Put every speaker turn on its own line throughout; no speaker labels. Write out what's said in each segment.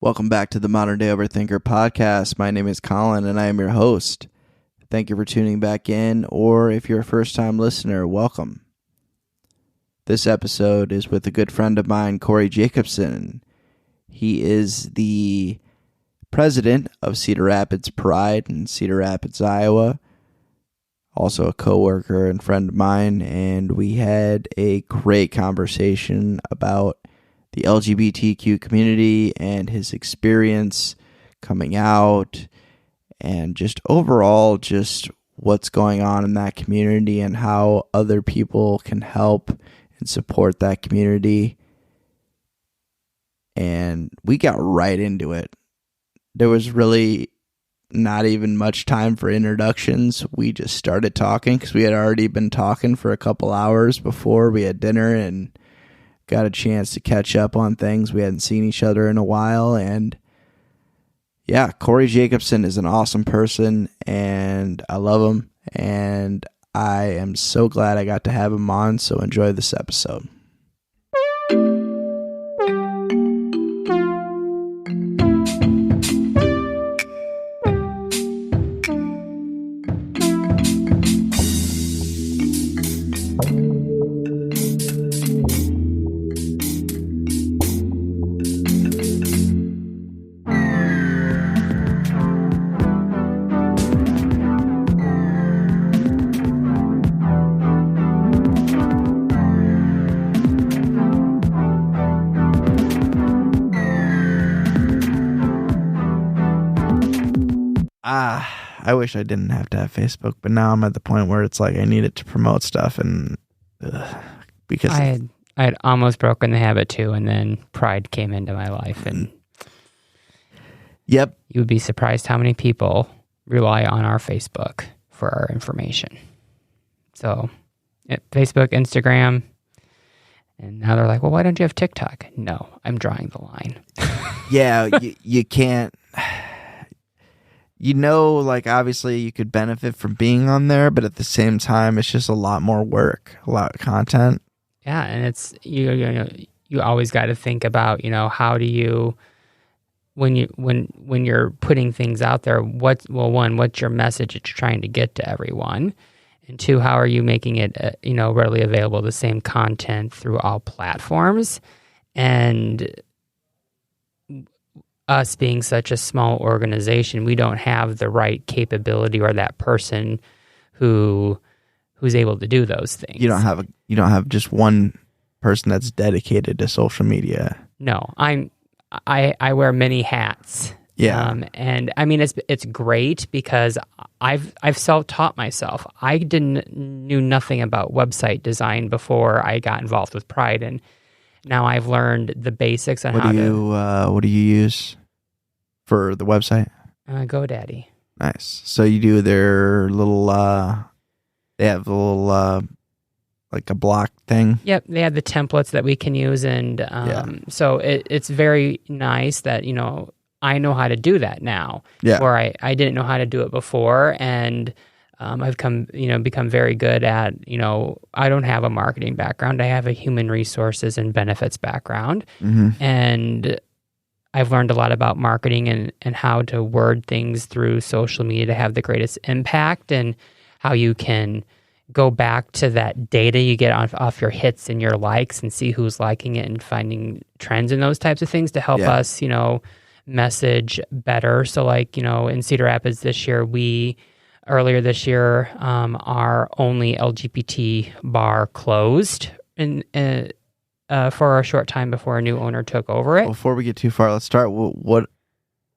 Welcome back to the Modern Day Overthinker podcast. My name is Colin and I am your host. Thank you for tuning back in, or if you're a first-time listener, welcome. This episode is with a good friend of mine, Corey Jacobson. He is the president of Cedar Rapids Pride in Cedar Rapids, Iowa. Also a coworker and friend of mine, and we had a great conversation about the LGBTQ community and his experience coming out and just overall just what's going on in that community and how other people can help and support that community. And we got right into it. There was really not even much time for introductions. We just started talking because we had already been talking for a couple hours before we had dinner and got a chance to catch up on things. We hadn't seen each other in a while. And yeah, Corey Jacobson is an awesome person and I love him. And I am so glad I got to have him on. So enjoy this episode. I wish I didn't have to have Facebook, but now I'm at the point where it's like I need it to promote stuff, and because
I had almost broken the habit too, and then Pride came into my life, and
yep,
you would be surprised how many people rely on our Facebook for our information. So, Facebook, Instagram, and now they're like, "Well, why don't you have TikTok?" No, I'm drawing the line.
Yeah, you can't. You know, like, obviously you could benefit from being on there, but at the same time, it's just a lot more work, a lot of content.
Yeah, and it's you always got to think about, how do you when you're putting things out there, what's your message that you're trying to get to everyone, and two, how are you making it readily available, the same content through all platforms. And us being such a small organization, we don't have the right capability or that person who's able to do those things. You don't
have just one person that's dedicated to social media.
No, I wear many hats.
Yeah.
And I mean it's great because I've self-taught myself. I knew nothing about website design before I got involved with Pride, and now I've learned the basics on
what do you use for the website?
GoDaddy.
Nice. So you do their little, they have a little, like a block thing?
Yep, they have the templates that we can use, and so it's very nice that, I know how to do that now, where I didn't know how to do it before, and I've become very good at, I don't have a marketing background. I have a human resources and benefits background, and I've learned a lot about marketing and how to word things through social media to have the greatest impact, and how you can go back to that data you get off your hits and your likes and see who's liking it and finding trends in those types of things to help us, message better. So like, in Cedar Rapids earlier this year, our only LGBT bar closed for a short time before a new owner took over it.
Before we get too far, let's start. What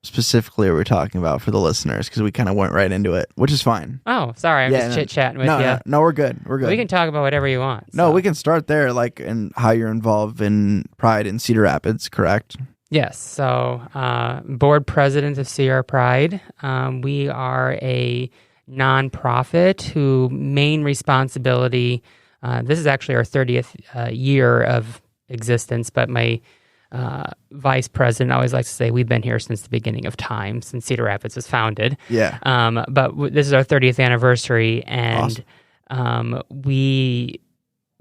specifically are we talking about for the listeners? Because we kind of went right into it, which is fine.
Oh, sorry. I'm just chit-chatting with you.
No, we're good. We're good.
We can talk about whatever you want.
No, we can start there, like, and how you're involved in Pride in Cedar Rapids, correct?
Yes. So, board president of Cedar Pride. We are a nonprofit whose main responsibility, this is actually our 30th year of existence, but my vice president always likes to say we've been here since the beginning of time, since Cedar Rapids was founded.
Yeah.
But this is our 30th anniversary, and
awesome.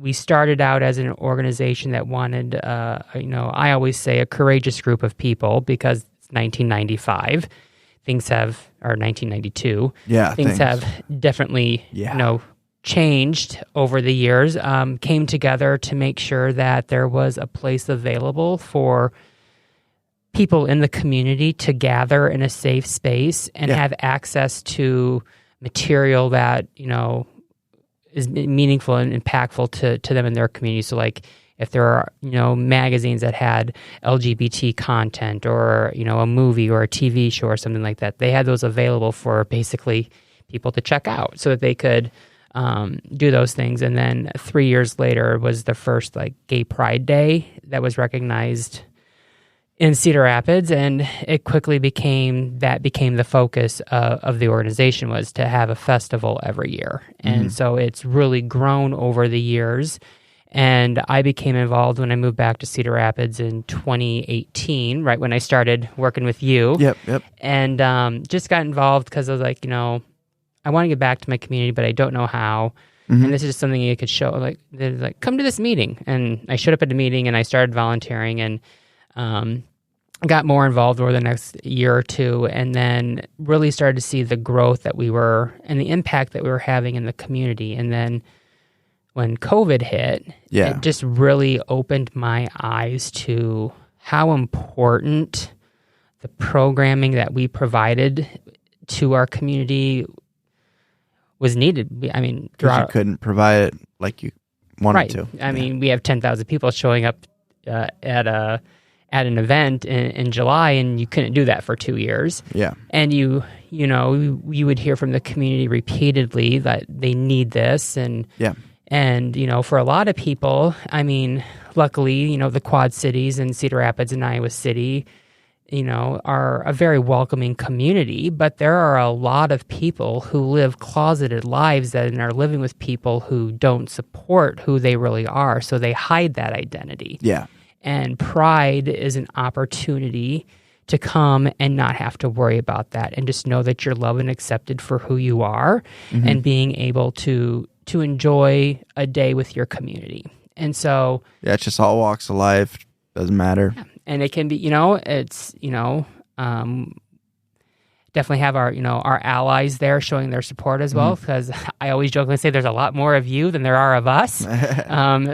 We started out as an organization that wanted, I always say a courageous group of people, because 1995. Or 1992.
Yeah,
things have definitely, changed over the years. Came together to make sure that there was a place available for people in the community to gather in a safe space and have access to material that, is meaningful and impactful to them in their community. So like if there are, magazines that had LGBT content or, a movie or a TV show or something like that, they had those available for basically people to check out so that they could do those things. And then 3 years later was the first like Gay Pride Day that was recognized in Cedar Rapids, and it quickly became the focus of the organization, was to have a festival every year. And so it's really grown over the years. And I became involved when I moved back to Cedar Rapids in 2018, right when I started working with you.
Yep.
And just got involved because I was like, I want to get back to my community, but I don't know how. And this is just something you could show. Like, they're like, come to this meeting. And I showed up at a meeting and I started volunteering and got more involved over the next year or two, and then really started to see the growth that we were and the impact that we were having in the community. And then when COVID hit, it just really opened my eyes to how important the programming that we provided to our community was needed. I mean,
because you couldn't provide it like you wanted to.
I mean, we have 10,000 people showing up at an event in July, and you couldn't do that for 2 years.
Yeah.
And you would hear from the community repeatedly that they need this. And for a lot of people, I mean, luckily, the Quad Cities and Cedar Rapids and Iowa City, are a very welcoming community, but there are a lot of people who live closeted lives and are living with people who don't support who they really are. So they hide that identity.
Yeah.
And Pride is an opportunity to come and not have to worry about that, and just know that you're loved and accepted for who you are, and being able to enjoy a day with your community. And so... yeah,
it's just all walks of life. Doesn't matter.
Yeah. And it can be, it's, definitely have our allies there showing their support as well, because I always jokingly say there's a lot more of you than there are of us.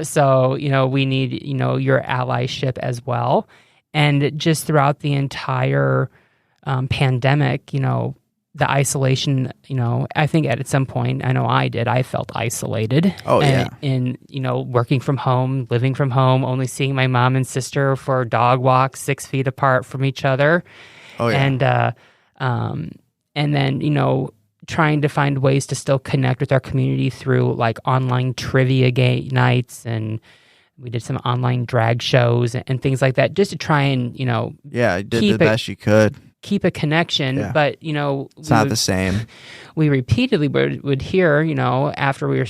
So, we need, your allyship as well. And just throughout the entire pandemic, the isolation, I think at some point, I know I felt isolated.
Oh, yeah.
In working from home, living from home, only seeing my mom and sister for dog walks 6 feet apart from each other.
Oh, yeah.
And then, trying to find ways to still connect with our community through like online trivia nights, and we did some online drag shows and things like that, just to try and,
I did the best you could.
Keep a connection, but,
it's not the same.
We repeatedly would hear, after we were,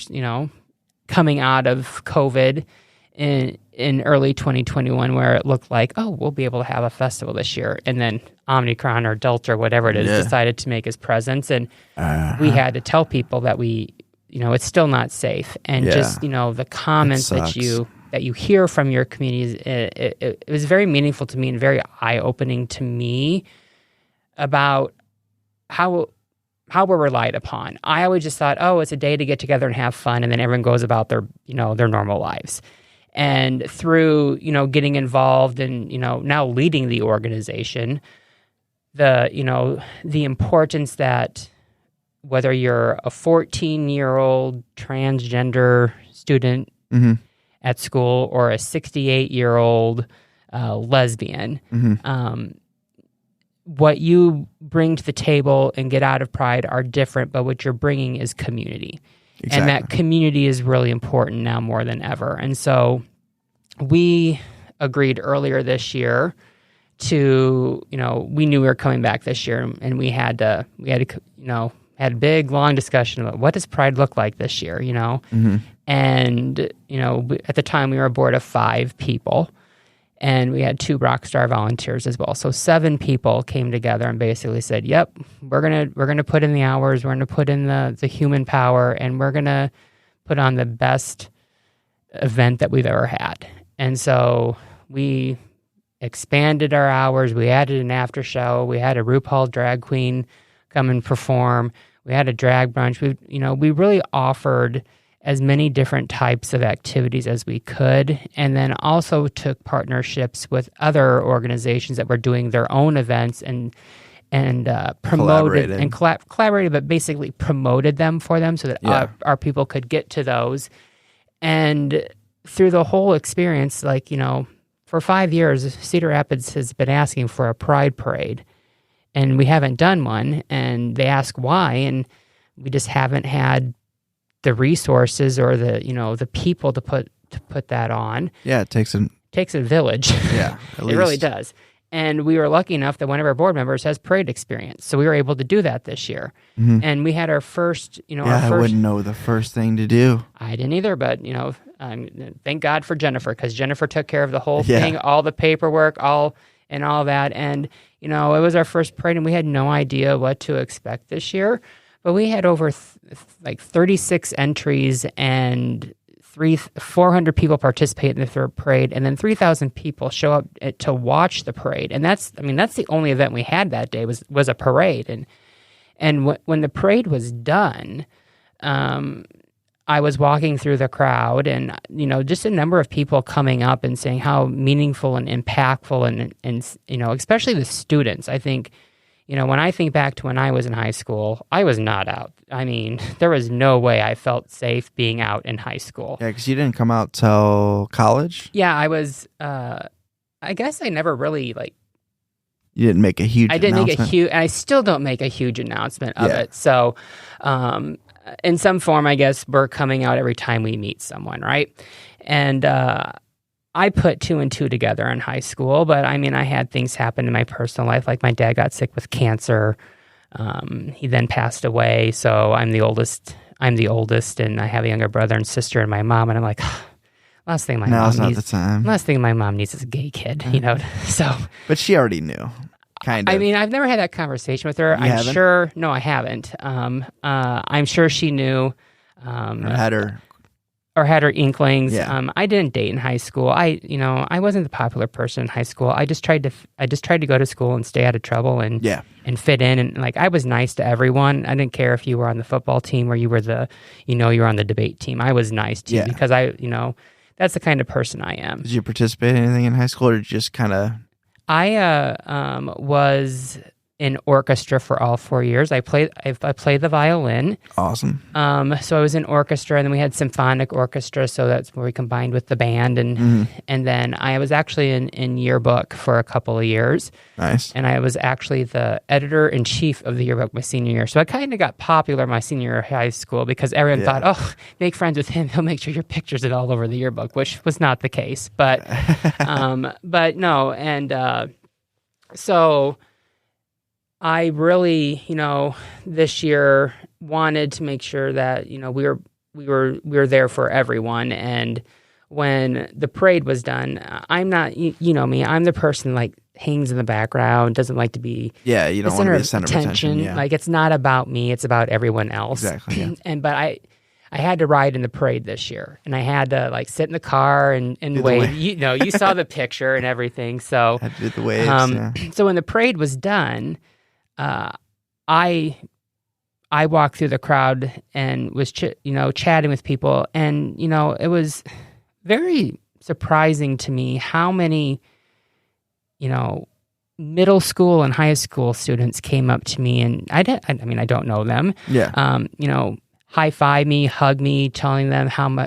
coming out of COVID in early 2021, where it looked like, oh, we'll be able to have a festival this year. And then Omicron or Delta or whatever it is decided to make its presence. And we had to tell people that it's still not safe. And just, the comments that you hear from your communities, it was very meaningful to me and very eye-opening to me about how we're relied upon. I always just thought, oh, it's a day to get together and have fun, and then everyone goes about their normal lives. And through, getting involved and, now leading the organization, the importance that whether you're a 14-year-old transgender student at school or a 68-year-old lesbian, what you bring to the table and get out of Pride are different, but what you're bringing is community. Exactly. And that community is really important now more than ever. And so we agreed earlier this year to, we knew we were coming back this year, and we had a big, long discussion about what does Pride look like this year, And, at the time we were a board of 5 people, and we had 2 Rockstar volunteers as well. So 7 people came together and basically said, yep, we're gonna put in the hours, we're gonna put in the human power, and we're gonna put on the best event that we've ever had. And so we expanded our hours. We added an after show. We had a RuPaul drag queen come and perform. We had a drag brunch. We really offered as many different types of activities as we could, and then also took partnerships with other organizations that were doing their own events and promoted and collaborated, but basically promoted them for them so that our people could get to those. And through the whole experience, for 5 years, Cedar Rapids has been asking for a pride parade, and we haven't done one. And they ask why, and we just haven't had the resources or the people to put that on.
Yeah, it takes
a village.
Yeah,
it really does. And we were lucky enough that one of our board members has parade experience, so we were able to do that this year. Mm-hmm. And we had our first,
I wouldn't know the first thing to do.
I didn't either, but thank God for Jennifer, because Jennifer took care of the whole thing, all the paperwork, all that. And it was our first parade, and we had no idea what to expect this year. But we had over 36 entries and 400 people participate in the parade, and then 3,000 people show up to watch the parade. And that's the only event we had that day was a parade. And when the parade was done, I was walking through the crowd, and just a number of people coming up and saying how meaningful and impactful and especially the students. I think, when I think back to when I was in high school, I was not out. I mean, there was no way I felt safe being out in high school.
Yeah, because you didn't come out till college?
Yeah, I was, I guess I never really,
You didn't make a huge announcement?
I didn't make a huge, and I still don't make a huge announcement of it. So, in some form, I guess, we're coming out every time we meet someone, right? And I put 2 and 2 together in high school, but I had things happen in my personal life, like my dad got sick with cancer. He then passed away, so I'm the oldest, and I have a younger brother and sister and my mom, and I'm like, last thing my mom needs is a gay kid, so. But
she already knew, kind of.
I've never had that conversation with her. Sure, no, I haven't. I'm sure she knew. Or had her inklings.
Yeah.
I didn't date in high school. I wasn't the popular person in high school. I just tried to go to school and stay out of trouble and fit in. And I was nice to everyone. I didn't care if you were on the football team or you were you were on the debate team. I was nice to you because that's the kind of person I am.
Did you participate in anything in high school, or just kind of?
I was in orchestra for all 4 years. I played the violin.
Awesome.
So I was in orchestra, and then we had symphonic orchestra, so that's where we combined with the band, and then I was actually in yearbook for a couple of years.
Nice.
And I was actually the editor-in-chief of the yearbook my senior year. So I kind of got popular my senior year of high school because everyone thought, oh, make friends with him, he'll make sure your pictures are all over the yearbook, which was not the case. But but no, and so I really, this year wanted to make sure that, we were there for everyone. And when the parade was done, I'm not, you know me, I'm the person hangs in the background, doesn't like to be
you don't want to be the center of attention. Yeah.
It's not about me, it's about everyone else.
Exactly. Yeah.
But I had to ride in the parade this year, and I had to sit in the car and wave. You saw the picture and everything. So
I did the waves.
So when the parade was done, I walked through the crowd and was chatting with people, and it was very surprising to me how many middle school and high school students came up to me, and I don't know them.
Yeah.
High-five me, hug me, telling them how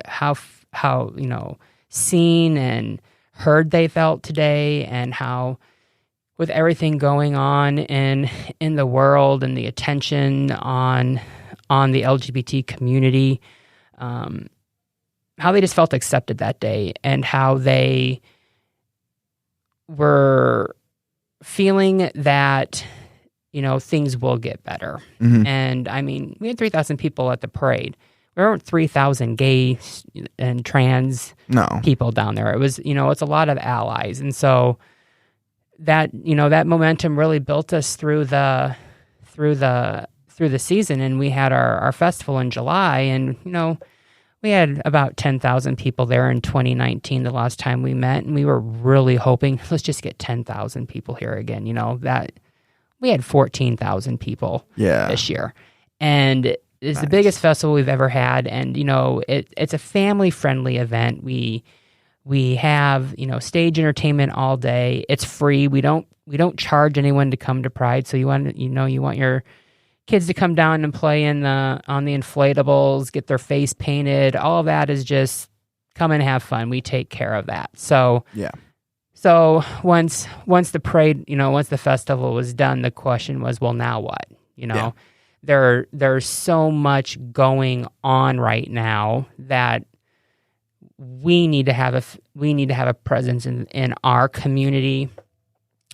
seen and heard they felt today, and how with everything going on in the world and the attention on the LGBT community, how they just felt accepted that day, and how they were feeling that things will get better.
Mm-hmm.
And we had 3,000 people at the parade. There weren't 3,000 gay and trans people down there. It was it's a lot of allies, and so that that momentum really built us through the season. And we had our festival in July, and we had about 10,000 people there in 2019, the last time we met, and we were really hoping, let's just get 10,000 people here again. That we had 14,000 people this year. And it's the biggest festival we've ever had. And, it's a family-friendly event. We have, stage entertainment all day. It's free. We don't charge anyone to come to Pride. So you want your kids to come down and play on the inflatables, get their face painted. All of that is just come and have fun. We take care of that. So So once the parade, once the festival was done, the question was, well, now what? There's so much going on right now that we need to have a presence in our community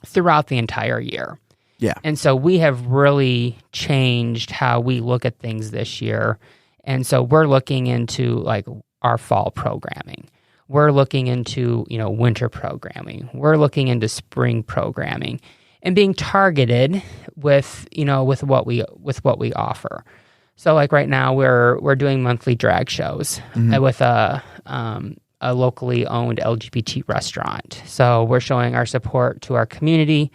throughout the entire year.
Yeah.
And so we have really changed how we look at things this year. And so we're looking into like our fall programming. We're looking into, winter programming. We're looking into spring programming and being targeted with what we offer. So like right now we're doing monthly drag shows with a locally owned LGBT restaurant. So we're showing our support to our community.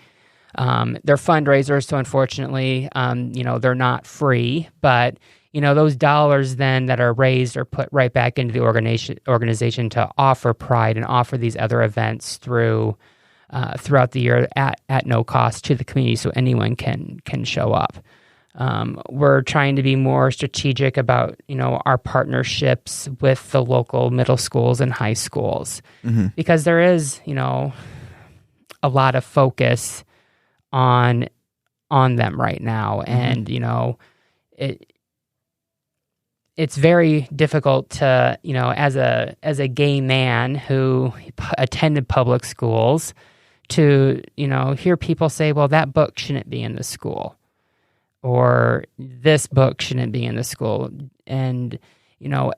They're fundraisers, so unfortunately, they're not free, but those dollars then that are raised are put right back into the organization to offer Pride and offer these other events throughout the year at no cost to the community, so anyone can show up. We're trying to be more strategic about our partnerships with the local middle schools and high schools, because there is a lot of focus on them right now, and it's very difficult to as a gay man who attended public schools to hear people say, well, that book shouldn't be in the school, or this book shouldn't be in the school. And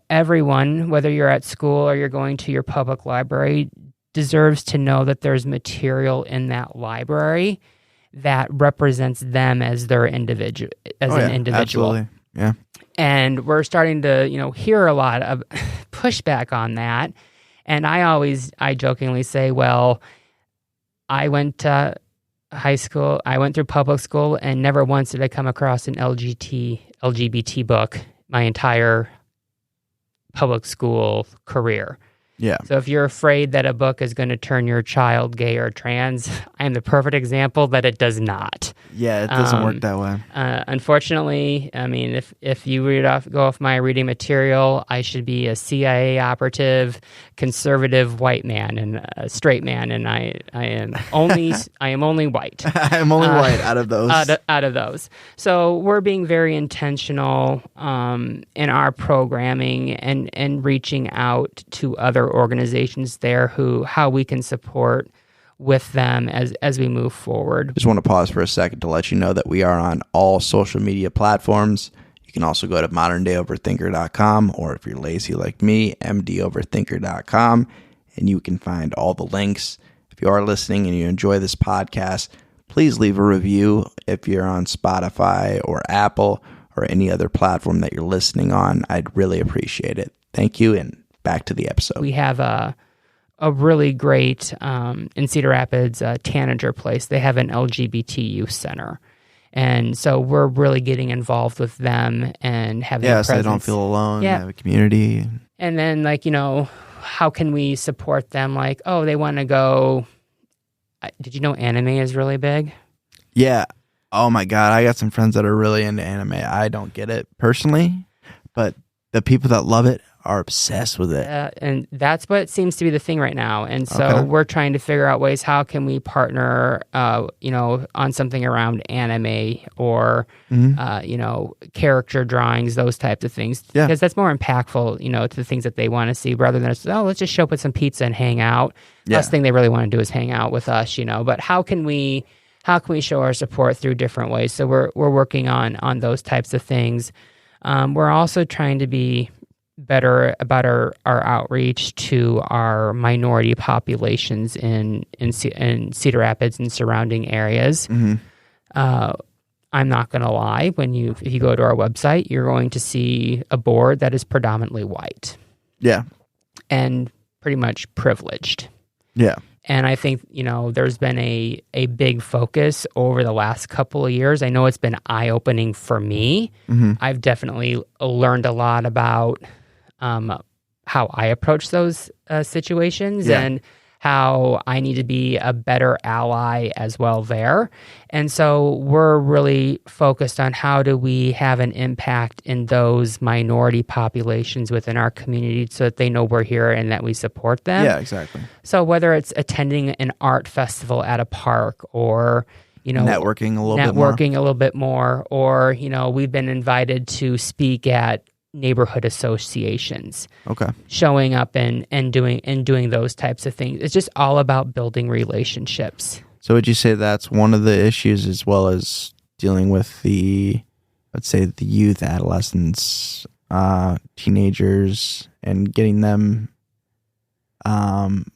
everyone, whether you're at school or you're going to your public library, deserves to know that there's material in that library that represents them as their individual, an individual.
Absolutely. Yeah.
And we're starting to, hear a lot of pushback on that. And I jokingly say, well, I went to high school, I went through public school, and never once did I come across an LGBT book my entire public school career.
Yeah.
So if you're afraid that a book is going to turn your child gay or trans, I am the perfect example that it does not.
Yeah, it doesn't work that way.
Unfortunately, I mean, if you go off my reading material, I should be a CIA operative, conservative white man, and a straight man, and I am only white.
I am only white out of those.
Out of those. So we're being very intentional in our programming and reaching out to other organizations there how we can support with them as we move forward.
Just want to pause for a second to let you know that we are on all social media platforms. You can also go to moderndayoverthinker.com, or if you're lazy like me, mdoverthinker.com, and you can find all the links. If you are listening and you enjoy this podcast, please leave a review if you're on Spotify or Apple or any other platform that you're listening on. I'd really appreciate it. Thank you, and back to the episode.
We have a really great, in Cedar Rapids, Tanager Place. They have an LGBT youth center. And so we're really getting involved with them and having a presence.
So they don't feel alone. They have a community.
And then, how can we support them? Like, oh, they want to go. Did you know anime is really big? Yeah.
Oh, my God. I got some friends that are really into anime. I don't get it personally, but the people that love it are obsessed with it.
And that's what seems to be the thing right now. And so we're trying to figure out ways, how can we partner, on something around anime or, character drawings, those types of things. Yeah. Because that's more impactful, to the things that they want to see, rather than, let's just show up with some pizza and hang out. Yeah. Last thing they really want to do is hang out with us, but how can we show our support through different ways? So we're working on those types of things. We're also trying to be better about our outreach to our minority populations in Cedar Rapids and surrounding areas. Mm-hmm. I'm not going to lie, if you go to our website, you're going to see a board that is predominantly white.
Yeah.
And pretty much privileged.
Yeah.
And I think, there's been a big focus over the last couple of years. I know it's been eye-opening for me.
Mm-hmm.
I've definitely learned a lot about how I approach those situations and how I need to be a better ally as well there. And so we're really focused on how do we have an impact in those minority populations within our community so that they know we're here and that we support them.
Yeah, exactly.
So whether it's attending an art festival at a park or,
networking a little bit more,
or, we've been invited to speak at neighborhood associations.
Okay.
Showing up and doing those types of things. It's just all about building relationships.
So would you say that's one of the issues, as well as dealing with let's say the youth, adolescents, teenagers, and getting them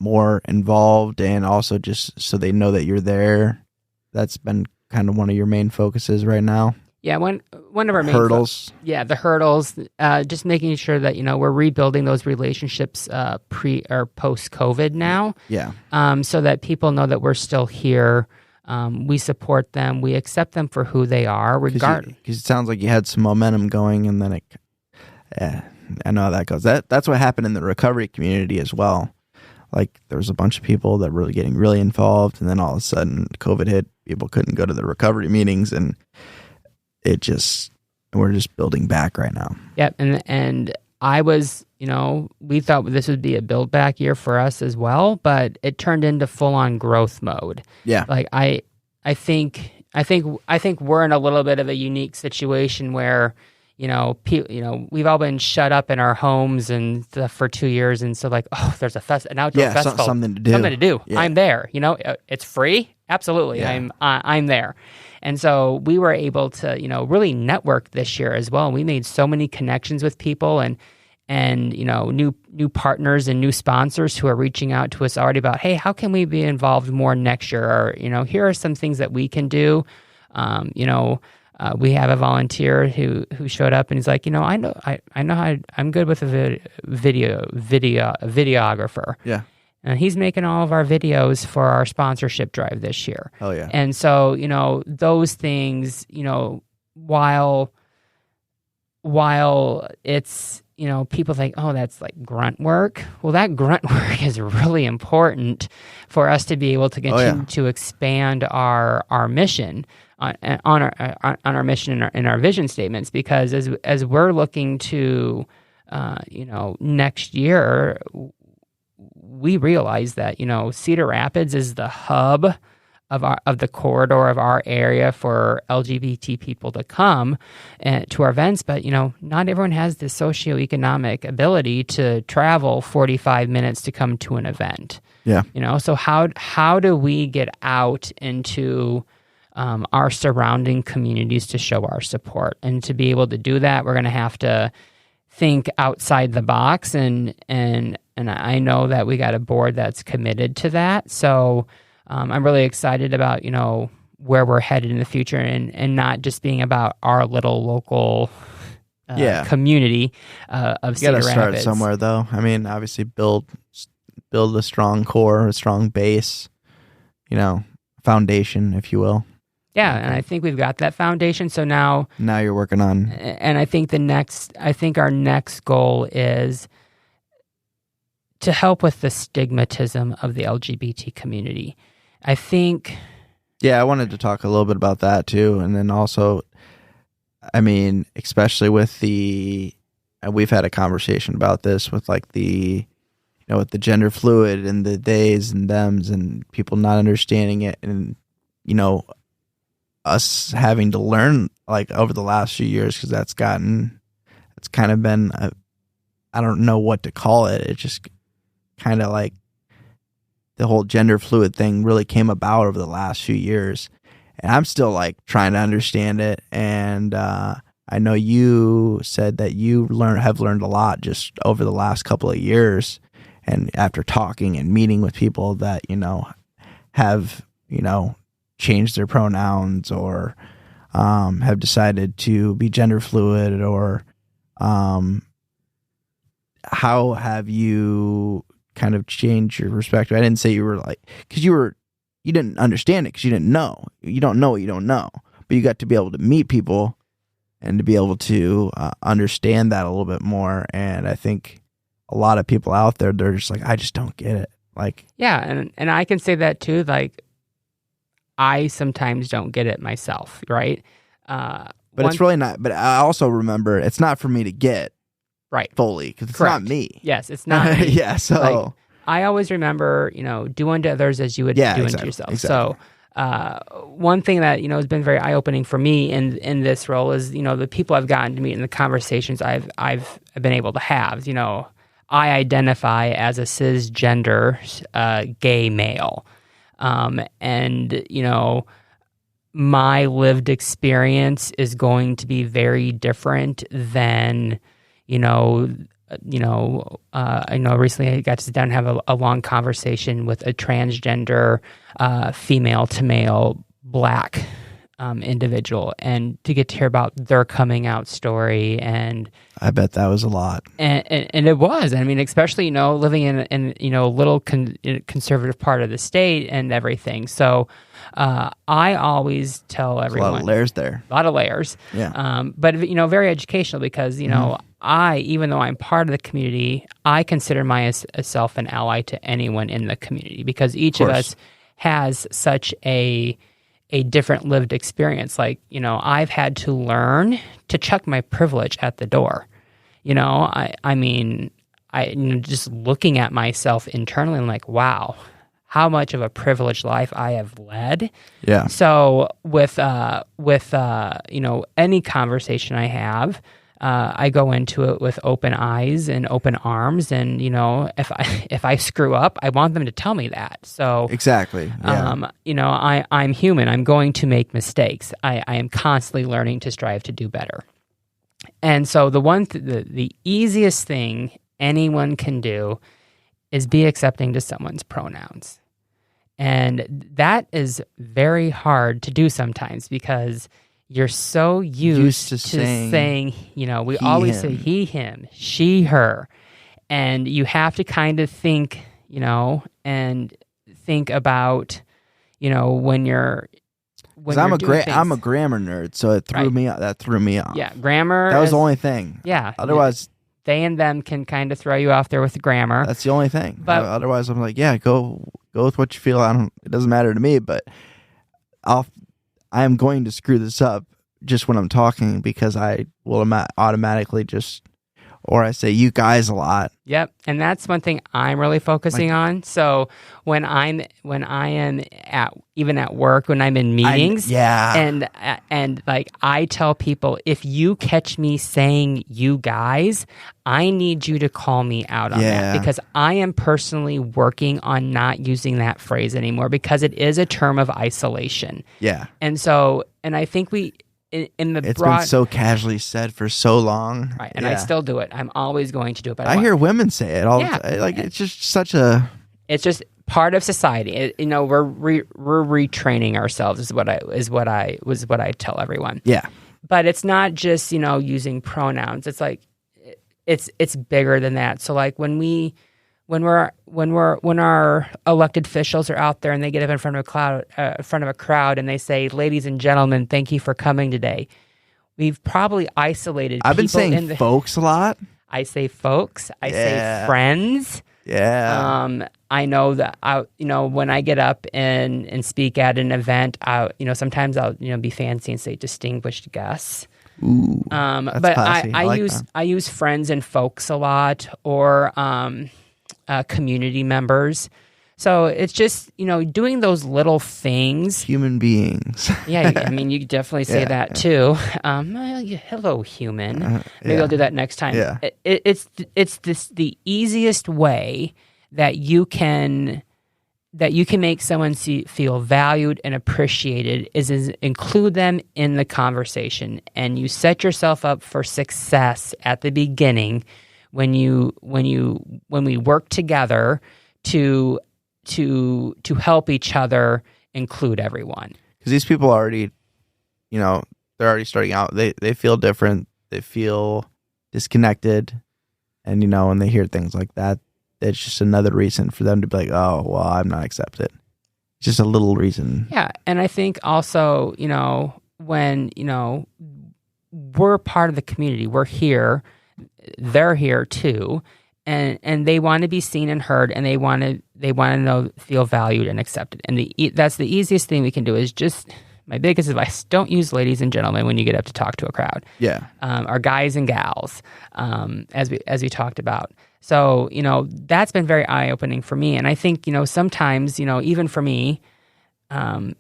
more involved, and also just so they know that you're there? That's been kind of one of your main focuses right now.
Yeah, one of our main
hurdles.
The hurdles. Just making sure that we're rebuilding those relationships pre or post COVID now.
Yeah.
So that people know that we're still here. We support them. We accept them for who they are, regardless.
Because it sounds like you had some momentum going, and then I know how that goes. That's what happened in the recovery community as well. Like, there was a bunch of people that were getting really involved, and then all of a sudden COVID hit. People couldn't go to the recovery meetings, and we're just building back right now. Yep.
And I was, we thought this would be a build back year for us as well, but it turned into full on growth mode.
Yeah.
Like I think we're in a little bit of a unique situation where, we've all been shut up in our homes and stuff for 2 years. And so there's an outdoor festival,
something to do.
Yeah. I'm there, it's free. Absolutely. Yeah. I'm there. And so we were able to, really network this year as well. We made so many connections with people and new partners and new sponsors who are reaching out to us already about, hey, how can we be involved more next year? Or, here are some things that we can do. We have a volunteer who showed up and he's like, I know how I'm good with a videographer. Yeah. And he's making all of our videos for our sponsorship drive this year.
Oh, yeah.
And so, those things, while it's, people think, oh, that's like grunt work. Well, that grunt work is really important for us to be able to continue to expand our mission on our mission and our vision statements, because as we're looking to, next year, we realize that, Cedar Rapids is the hub of the corridor of our area for LGBT people to come to our events, but not everyone has the socioeconomic ability to travel 45 minutes to come to an event.
Yeah.
So how do we get out into our surrounding communities to show our support? And to be able to do that, we're going to have to think outside the box, and I know that we got a board that's committed to that. So I'm really excited about, where we're headed in the future, and not just being about our little local community of Cedar Rapids.
You got to start somewhere, though. I mean, obviously build a strong core, a strong base, foundation, if you will.
Yeah, and I think we've got that foundation. So now
you're working on,
and I think our next goal is to help with the stigmatism of the LGBT community. I think.
Yeah, I wanted to talk a little bit about that too, and then also, I mean, especially with we've had a conversation about this with with the gender fluid and the theys and thems and people not understanding it, and us having to learn over the last few years, because it's kind of been I don't know what to call it. It just kind of the whole gender fluid thing really came about over the last few years, and I'm still trying to understand it. And I know you said that you have learned a lot just over the last couple of years, and after talking and meeting with people that have changed their pronouns or have decided to be gender fluid, or how have you kind of changed your perspective? I didn't say you were like, because you didn't understand it because you didn't know. You don't know what you don't know. But you got to be able to meet people and to be able to understand that a little bit more. And I think a lot of people out there, they're just like, I just don't get it. Like,
yeah, and I can say that too. Like, I sometimes don't get it myself, right?
But it's really not. But I also remember it's not for me to get
right
fully because it's
Correct.
not me.
Yes, it's not me.
Yeah, so
like, I always remember, do unto others as you would do unto yourself.
Exactly.
So one thing that, has been very eye-opening for me in this role is, the people I've gotten to meet and the conversations I've been able to have. I identify as a cisgender gay male. And, my lived experience is going to be very different than, I know recently I got to sit down and have a long conversation with a transgender female to male Black individual, and to get to hear about their coming out story. And
I bet that was a lot.
And it was. I mean, especially, living in a little conservative part of the state and everything. So I always tell everyone.
A lot of layers there.
A lot of layers.
Yeah.
But, very educational because, even though I'm part of the community, I consider myself an ally to anyone in the community because each of us has such a different lived experience. Like, I've had to learn to chuck my privilege at the door. I mean, just looking at myself internally, I'm like, wow, how much of a privileged life I have led.
Yeah.
So with any conversation I have, I go into it with open eyes and open arms, and if I screw up, I want them to tell me that. So
exactly, yeah.
I'm human. I'm going to make mistakes. I am constantly learning to strive to do better. And so the easiest thing anyone can do is be accepting to someone's pronouns, and that is very hard to do sometimes because you're so used to saying, we always say he, him, she, her. And you have to kind of think, and think about, when you're
I'm a grammar nerd, so it threw me out. That threw me off.
Yeah, grammar.
That was the only thing.
Yeah.
Otherwise,
they and them can kind of throw you off there with the grammar.
That's the only thing.
But
otherwise, I'm like, yeah, go with what you feel. It doesn't matter to me, but I am going to screw this up just when I'm talking because I will automatically or I say you guys a lot.
Yep, and that's one thing I'm really focusing on. So when I am at work, when I'm in meetings, and like I tell people, if you catch me saying you guys, I need you to call me out on that because I am personally working on not using that phrase anymore because it is a term of isolation.
Yeah, and
I think it's
been so casually said for so long,
right? And I still do it. I'm always going to do it. But
I hear women say it all the time. Like it's just such a.
It's just part of society. We're retraining ourselves. Is what I tell everyone. Yeah, but it's not just using pronouns. It's like it's bigger than that. So like when our elected officials are out there and they get up in front of a crowd and they say, "Ladies and gentlemen, thank you for coming today." We've probably isolated.
I've been saying folks a lot.
I say folks. I say friends.
Yeah.
I know that when I get up and speak at an event, sometimes I'll be fancy and say distinguished guests.
Ooh, that's
but
classy.
I use friends and folks a lot, or community members. So it's just, doing those little things.
Human beings.
Yeah, I mean, you definitely say that too. Hello, human. Maybe I'll do that next time.
Yeah.
It's the easiest way that you can make someone feel valued and appreciated is include them in the conversation, and you set yourself up for success at the beginning when we work together to help each other include everyone.
Because these people already, they're already starting out. They feel different. They feel disconnected, And, you know, when they hear things like that, it's just another reason for them to be like, oh, well, I'm not accepted. It's just a little reason.
Yeah. And I think also, you know, when, you know, we're part of the community, we're here, they're here too. And they want to be seen and heard, and they want to feel valued and accepted. And that's the easiest thing we can do is just, my biggest advice, don't use ladies and gentlemen when you get up to talk to a crowd.
Yeah.
Or guys and gals, as we talked about. So, you know, that's been very eye-opening for me. And I think, you know, sometimes, you know, even for me, when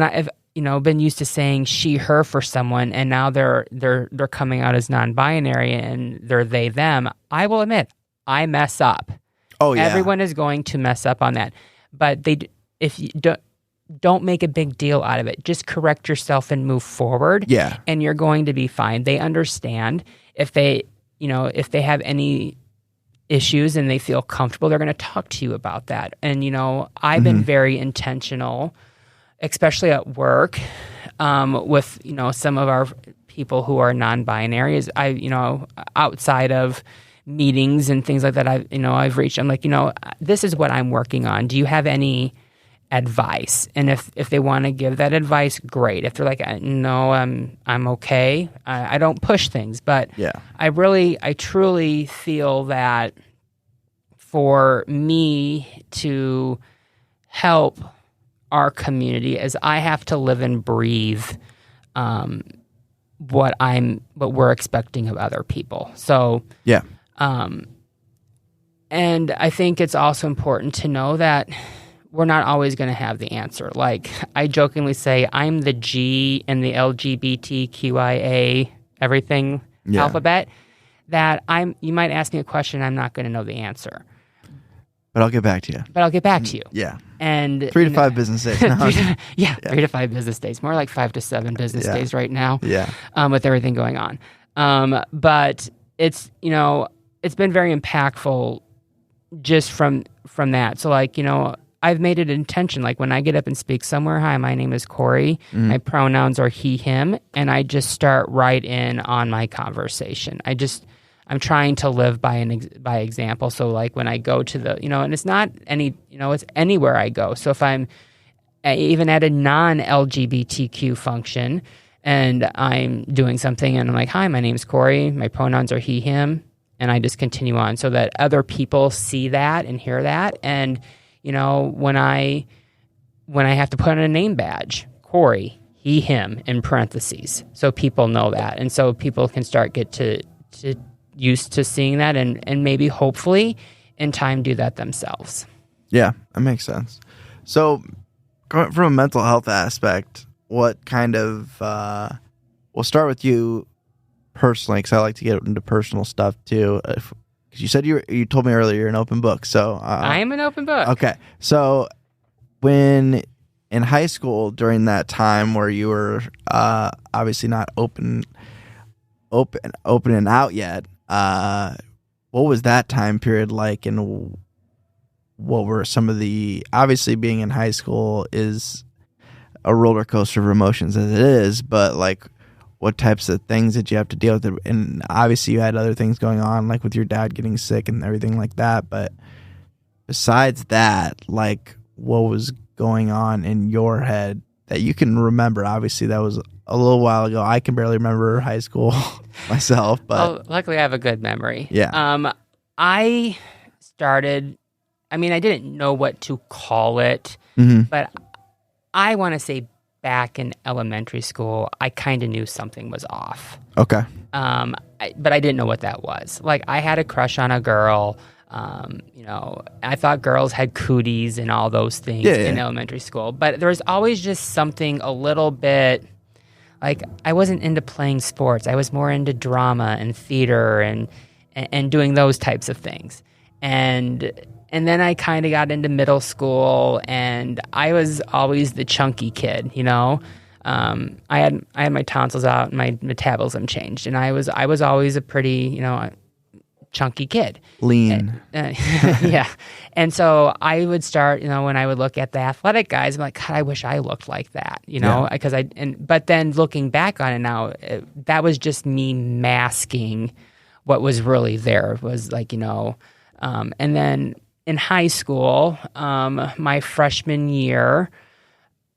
I've, you know, been used to saying she, her for someone, and now they're coming out as non-binary and they're they, them, I will admit, I mess up.
Oh, yeah.
Everyone is going to mess up on that. But if you don't make a big deal out of it. Just correct yourself and move forward.
Yeah.
And you're going to be fine. They understand. If they have any issues and they feel comfortable, they're going to talk to you about that. And, you know, I've been very intentional, especially at work, with, you know, some of our people who are non-binary. Is outside of meetings and things like that, I've reached, I'm like, you know, this is what I'm working on. Do you have any advice? And if they want to give that advice, great. If they're like, no, I'm okay, I don't push things. But
yeah,
I truly feel that for me to help our community, as I have to live and breathe what we're expecting of other people. So
yeah.
And I think it's also important to know that we're not always going to have the answer. Like, I jokingly say, I'm the G in the LGBTQIA everything alphabet, that you might ask me a question, I'm not going to know the answer.
But I'll get back to you.
Yeah. And
3 to 5 business days.
3 to 5 business days. More like 5 to 7 business days right now.
Yeah.
With everything going on. But it's, you know, it's been very impactful just from that. So, like, you know, I've made it an intention. Like, when I get up and speak somewhere, hi, my name is Corey. My pronouns are he, him. And I just start right in on my conversation. I'm trying to live by example. So, like, when I go to the, you know, and it's not any, you know, it's anywhere I go. So if I'm even at a non-LGBTQ function and I'm doing something and I'm like, hi, my name's Corey. My pronouns are he, him. And I just continue on so that other people see that and hear that. And, you know, when I have to put on a name badge, Corey, he, him, in parentheses, so people know that. And so people can start get to used to seeing that and maybe hopefully in time do that themselves.
Yeah, that makes sense. So from a mental health aspect, what kind of, we'll start with you personally, because I like to get into personal stuff too. Because you said you told me earlier you're an open book. So
I am an open book.
Okay. So when in high school, during that time where you were obviously not open and out yet, what was that time period like, and what were some of the, obviously being in high school is a roller coaster of emotions as it is, but like, what types of things did you have to deal with? And obviously you had other things going on, like with your dad getting sick and everything like that. But besides that, like, what was going on in your head that you can remember? Obviously that was a little while ago. I can barely remember high school myself, but
luckily I have a good memory.
Yeah.
I didn't know what to call it, but I want to say back in elementary school, I kind of knew something was off.
Okay.
But I didn't know what that was. Like, I had a crush on a girl. You know, I thought girls had cooties and all those things in elementary school. But there was always just something a little bit, like, I wasn't into playing sports. I was more into drama and theater and doing those types of things. And then I kind of got into middle school, and I was always the chunky kid, you know. I had my tonsils out and my metabolism changed, and I was always a pretty, you know, chunky kid.
Lean.
Yeah. And so I would start, you know, when I would look at the athletic guys, I'm like, God, I wish I looked like that, you know, because but then looking back on it now, that was just me masking what was really there. It was like, and then in high school, my freshman year,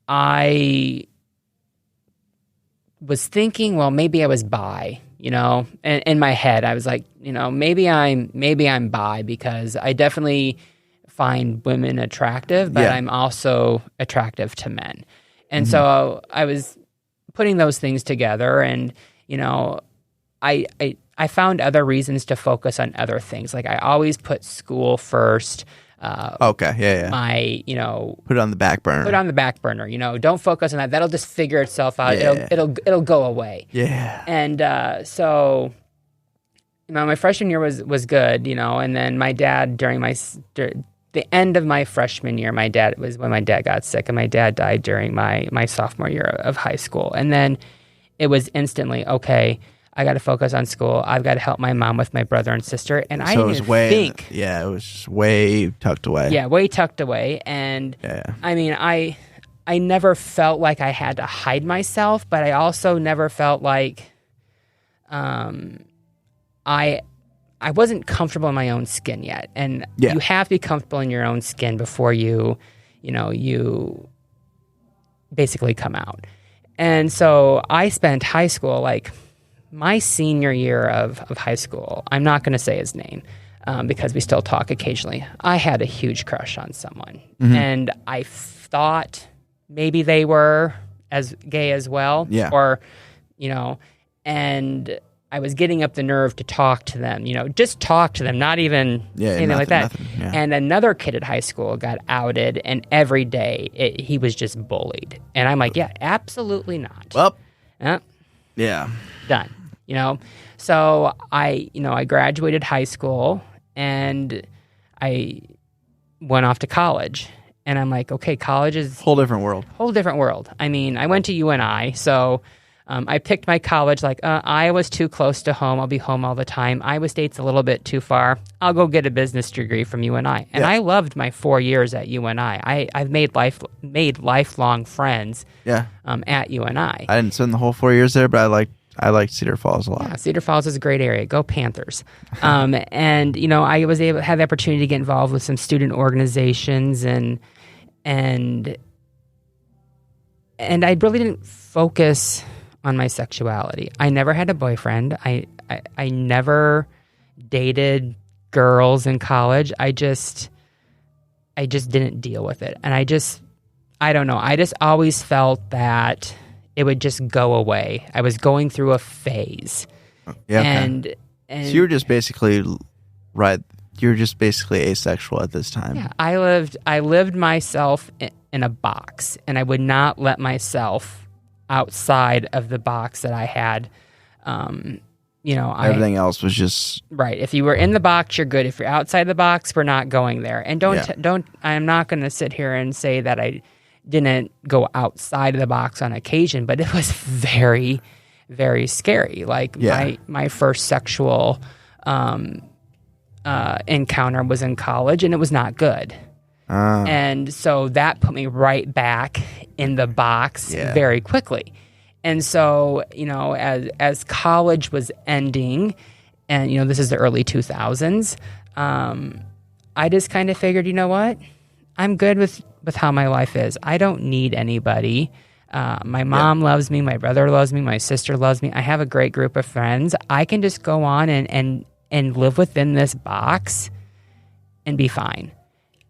I was thinking, well, maybe I was bi, and in my head, I was like, maybe I'm bi, because I definitely find women attractive, but I'm also attractive to men. And so I was putting those things together, and, I found other reasons to focus on other things. Like I always put school first.
Okay. Yeah.
My,
put it on the back burner.
Put it on the back burner. Don't focus on that. That'll just figure itself out. Yeah. It'll go away.
Yeah.
And so, my freshman year was good. And then my dad during the end of my freshman year, was when my dad got sick, and my dad died during my sophomore year of high school. And then it was instantly, okay, I got to focus on school. I've got to help my mom with my brother and sister. And I didn't think.
Yeah, it was just way tucked away.
Yeah, way tucked away. And I mean, I never felt like I had to hide myself, but I also never felt like I wasn't comfortable in my own skin yet. And you have to be comfortable in your own skin before you basically come out. And so I spent high school, like my senior year of high school, I'm not going to say his name because we still talk occasionally. I had a huge crush on someone. And I thought maybe they were as gay as well.
Yeah.
Or, and I was getting up the nerve to talk to them, just talk to them, not even anything like that.
Yeah.
And another kid at high school got outed, and every day he was just bullied. And I'm like, yeah, absolutely not.
Well, yeah.
Done. So I graduated high school, and I went off to college. And I'm like, okay, college is...
Whole different world.
I mean, I went to UNI, so... I picked my college, like, Iowa's too close to home. I'll be home all the time. Iowa State's a little bit too far. I'll go get a business degree from UNI. And I loved my 4 years at UNI. I've made lifelong friends at UNI. I
didn't spend the whole 4 years there, but I liked Cedar Falls a lot.
Yeah, Cedar Falls is a great area. Go Panthers. And, I was able to have the opportunity to get involved with some student organizations, and I really didn't focus on my sexuality. I never had a boyfriend. I never dated girls in college. I just didn't deal with it. And I don't know. I just always felt that it would just go away. I was going through a phase.
Yeah.
And
so you were just basically you're just basically asexual at this time.
Yeah. I lived myself in a box, and I would not let myself outside of the box that I had.
Everything else was just
right. If you were in the box, you're good. If you're outside the box, we're not going there. And don't. I'm not going to sit here and say that I didn't go outside of the box on occasion, but it was very, very scary. Like my first sexual encounter was in college, and it was not good. And so that put me right back in the box very quickly. And so, as college was ending, and, this is the early 2000s, I just kind of figured, you know what? I'm good with how my life is. I don't need anybody. My mom loves me. My brother loves me. My sister loves me. I have a great group of friends. I can just go on and live within this box and be fine.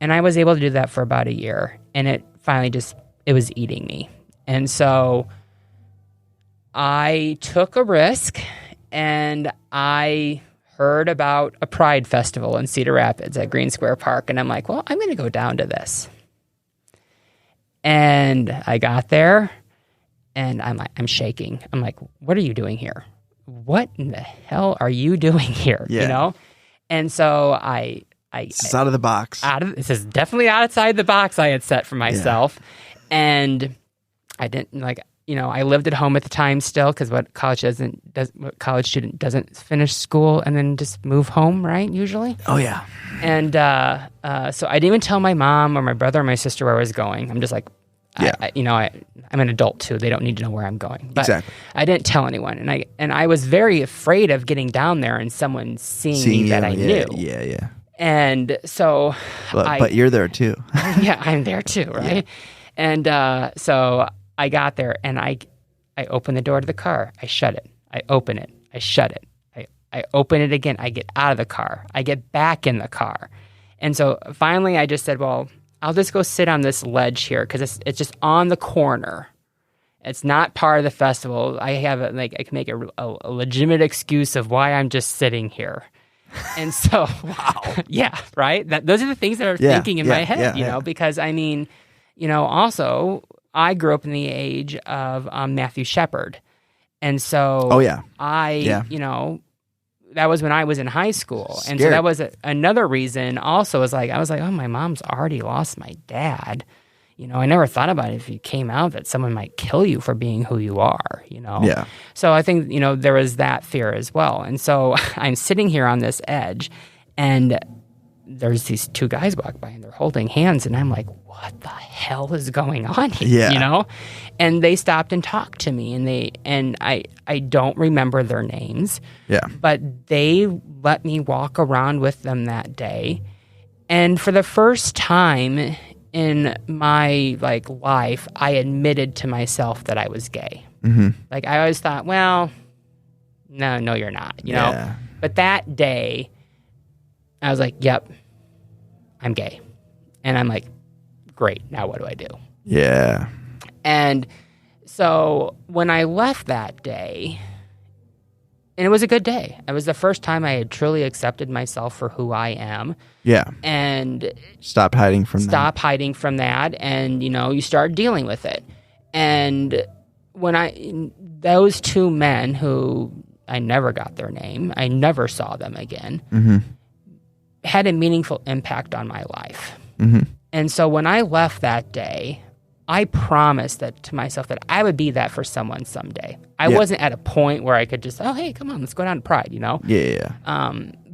And I was able to do that for about a year, and it finally it was eating me. And so I took a risk, and I heard about a Pride Festival in Cedar Rapids at Green Square Park, and I'm like, well, I'm going to go down to this. And I got there, and I'm shaking. I'm like, what are you doing here? What in the hell are you doing here?
Yeah.
And so
it's out of the box.
This is definitely outside the box I had set for myself. Yeah. And I didn't I lived at home at the time still, because what college student doesn't finish school and then just move home, right? Usually.
Oh yeah.
And so I didn't even tell my mom or my brother or my sister where I was going. I'm just like,
Yeah.
I'm an adult too. They don't need to know where I'm going. But
exactly.
I didn't tell anyone, and I was very afraid of getting down there and someone seeing me that I knew.
Yeah.
And so,
but you're there too.
Yeah, I'm there too, right? Yeah. And so I got there, and I open the door to the car. I shut it. I open it. I shut it. I open it again. I get out of the car. I get back in the car. And so finally I just said, well, I'll just go sit on this ledge here because it's just on the corner. It's not part of the festival. I have I can make a legitimate excuse of why I'm just sitting here. And so,
wow.
Yeah, right? Those are the things that are thinking in my head, because also I grew up in the age of Matthew Shepard. And so that was when I was in high school.
Scared.
And so that was another reason also I was like, oh, my mom's already lost my dad. I never thought about it if you came out that someone might kill you for being who you are,
Yeah.
So I think, there was that fear as well. And so I'm sitting here on this edge, and there's these two guys walk by, and they're holding hands, and I'm like, what the hell is going on here?
Yeah.
And they stopped and talked to me, and I don't remember their names.
Yeah.
But they let me walk around with them that day. And for the first time in my life, I admitted to myself that I was gay.
Mm-hmm.
I always thought, well, no, you're not, know? But that day I was like, yep, I'm gay. And I'm like, great, now what do I do?
Yeah.
And so when I left that day, and it was a good day. It was the first time I had truly accepted myself for who I am.
Yeah.
And
stop hiding from
that. And, you start dealing with it. And when those two men who I never got their name, I never saw them again,
mm-hmm.
had a meaningful impact on my life.
Mm-hmm.
And so when I left that day, I promised that to myself that I would be that for someone someday. I wasn't at a point where I could just, oh, hey, come on, let's go down to Pride,
Yeah.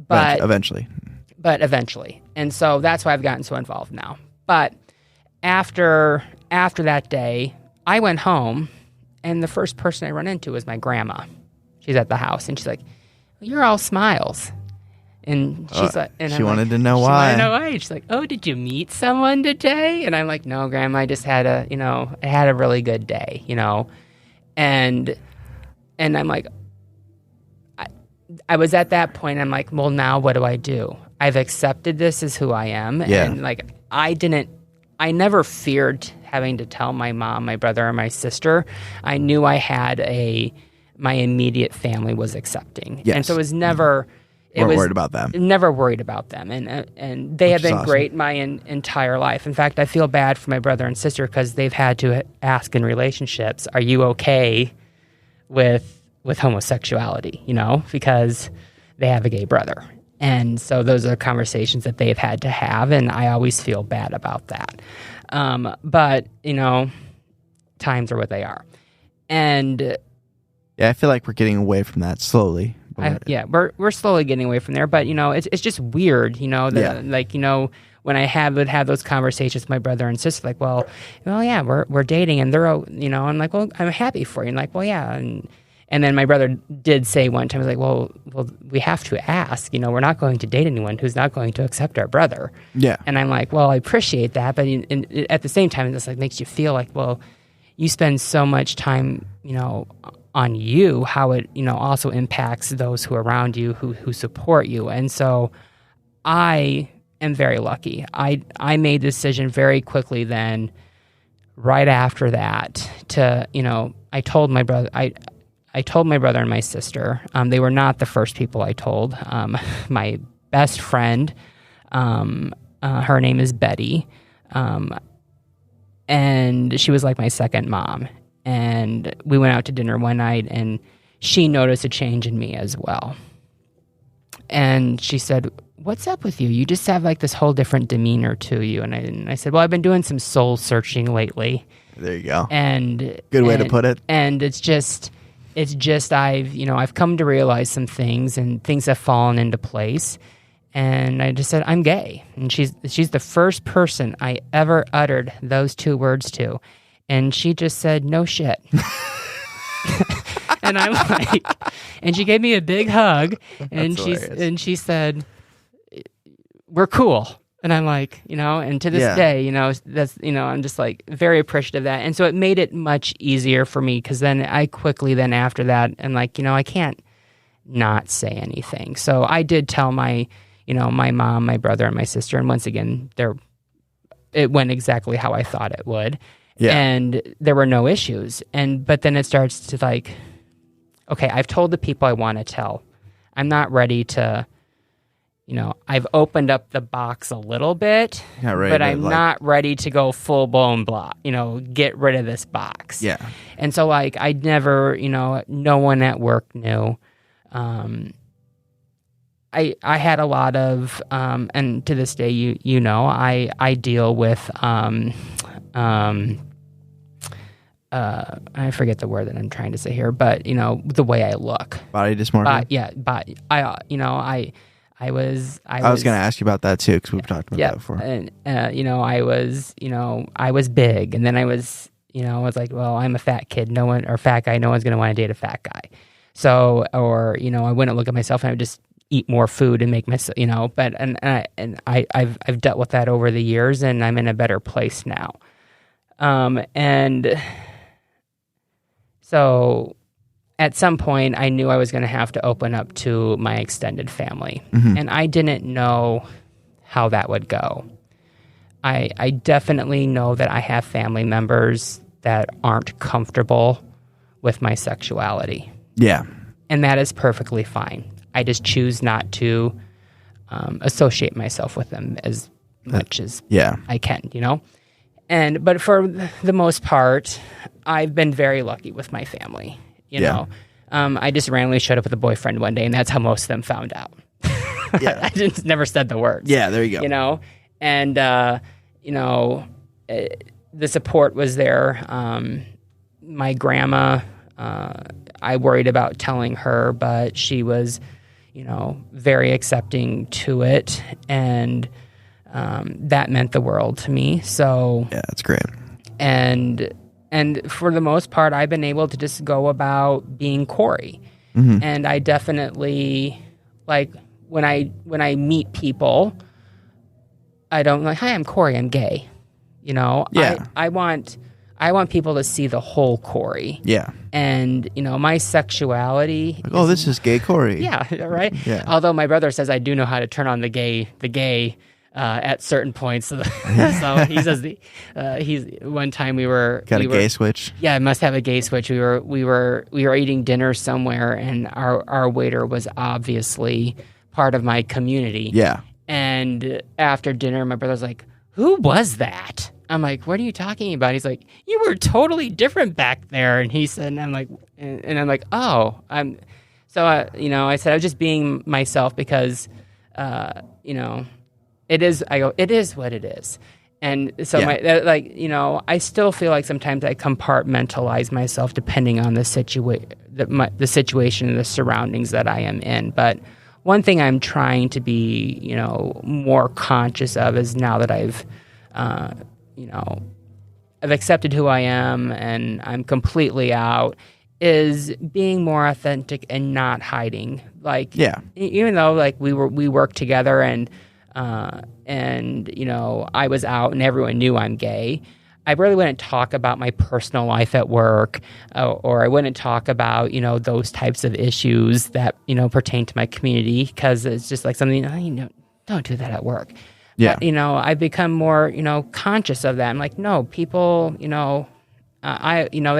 But
eventually.
And so that's why I've gotten so involved now. But after that day, I went home, and the first person I run into was my grandma. She's at the house, and she's like, you're all smiles. And she's like, and
she wanted to know why.
She's like, oh, did you meet someone today? And I'm like, no, Grandma, I just had I had a really good day, And I'm like, I was at that point, I'm like, well, now what do I do? I've accepted this as who I am.
Yeah.
And I never feared having to tell my mom, my brother, or my sister. I knew I had my immediate family was accepting.
Yes.
And so it was never...
worried about them.
Never worried about them. And they have been awesome. Great my entire life. In fact, I feel bad for my brother and sister because they've had to ask in relationships, are you okay with homosexuality? Because they have a gay brother. And so those are conversations that they've had to have, and I always feel bad about that. But, times are what they are. And...
yeah, I feel like we're getting away from that slowly.
We're slowly getting away from there, but it's just weird, when I would have those conversations with my brother and sister, like, well, yeah, we're dating, and they're, I'm like, well, I'm happy for you, and like, well, yeah, and then my brother did say one time, I was like, well, we have to ask, we're not going to date anyone who's not going to accept our brother, and I'm like, well, I appreciate that, but at the same time, it just makes you feel like, well, you spend so much time, on you, how it, also impacts those who are around you, who support you. And so I am very lucky. I made the decision very quickly then, right after that, to, I told my brother, I told my brother and my sister. They were not the first people I told. My best friend, her name is Betty, and she was like my second mom. And we went out to dinner one night, and she noticed a change in me as well. And she said, what's up with you? You just have this whole different demeanor to you. And I said, well, I've been doing some soul searching lately.
There you go.
And
good way to put it.
And it's just I've come to realize some things, and things have fallen into place. And I just said, I'm gay. And she's the first person I ever uttered those two words to. And she just said, no shit. And I'm like, and she gave me a big hug, and she said, we're cool. And I'm like, and to this day, that's, I'm just like very appreciative of that. And so it made it much easier for me, because then I quickly after that, and like, I can't not say anything. So I did tell my mom, my brother, and my sister, and once again, it went exactly how I thought it would. Yeah. And there were no issues. But then it starts to like, okay, I've told the people I want to tell. I'm not ready to, I've opened up the box a little bit, but I'm not ready to go full blown get rid of this box. Yeah. And so like, I never, no one at work knew. I had a lot of, and to this day, I deal with, I forget the word that I'm trying to say here, but the way I look,
body dysmorphia.
I was
going to ask you about that too, because we've talked about that before.
And I was big, and then I was like, well, I'm a fat kid, fat guy. No one's going to want to date a fat guy. So, or I wouldn't look at myself, and I would just eat more food and make myself, But I've dealt with that over the years, and I'm in a better place now. And so at some point I knew I was going to have to open up to my extended family, and I didn't know how that would go. I definitely know that I have family members that aren't comfortable with my sexuality. Yeah. And that is perfectly fine. I just choose not to associate myself with them as much as I can, But for the most part, I've been very lucky with my family. I just randomly showed up with a boyfriend one day, and that's how most of them found out. I just never said the words.
Yeah, there you go.
And the support was there. My grandma, I worried about telling her, but she was, very accepting to it, and that meant the world to me. So
yeah, that's great.
And for the most part, I've been able to just go about being Corey. And I definitely, like, when I meet people, I don't like, hi, I'm Corey, I'm gay. I want people to see the whole Corey. Yeah. And, my sexuality.
Like, this is gay Corey.
Yeah, right? Yeah. Although my brother says I do know how to turn on the gay at certain points. So he says one time we were...
Got a gay switch?
Yeah, I must have a gay switch. We were eating dinner somewhere, and our waiter was obviously part of my community. Yeah. And after dinner, my brother's like, who was that? I'm like, what are you talking about? He's like, you were totally different back there. And he said, and I'm like, oh, I said I was just being myself because, it is. I go, it is what it is. And so I still feel like sometimes I compartmentalize myself depending on the situation and the surroundings that I am in. But one thing I'm trying to be, more conscious of is now that I've accepted who I am and I'm completely out, is being more authentic and not hiding. Like, even though like we worked together and I was out and everyone knew I'm gay, I really wouldn't talk about my personal life at work, or I wouldn't talk about, those types of issues that, pertain to my community, because it's just like something, don't do that at work. Yeah. But, I've become more, conscious of that. I'm like, no, people, they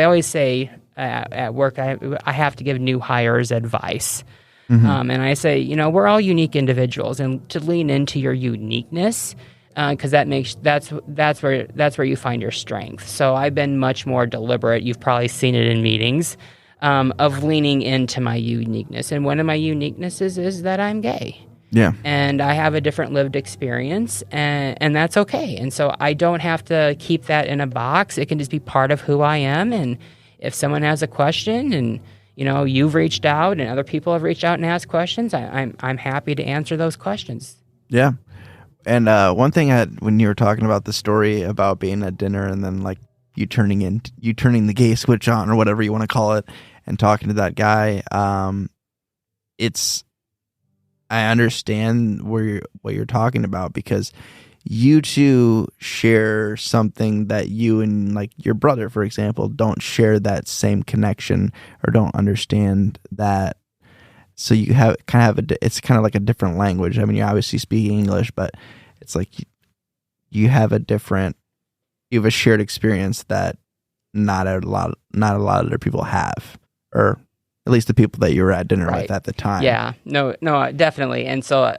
always say at work, I have to give new hires advice. And I say, we're all unique individuals, and to lean into your uniqueness, because that's where you find your strength. So I've been much more deliberate. You've probably seen it in meetings, of leaning into my uniqueness. And one of my uniquenesses is that I'm gay. Yeah. And I have a different lived experience, and that's okay. And so I don't have to keep that in a box. It can just be part of who I am. And if someone has a question and, you've reached out and other people have reached out and asked questions, I'm happy to answer those questions.
Yeah. And one thing when you were talking about the story about being at dinner and then like you turning the gay switch on or whatever you want to call it and talking to that guy. I understand what you're talking about, because you two share something that you and like your brother, for example, don't share that same connection or don't understand that. So you have it's kind of like a different language. I mean, you obviously speak English, but it's like you have a shared experience that not a lot of other people have, or at least the people that you were at dinner with at the time.
Yeah, no, definitely. And so,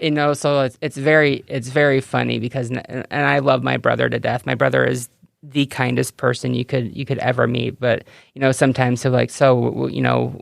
so it's very funny because, and I love my brother to death. My brother is the kindest person you could ever meet. But, sometimes he'll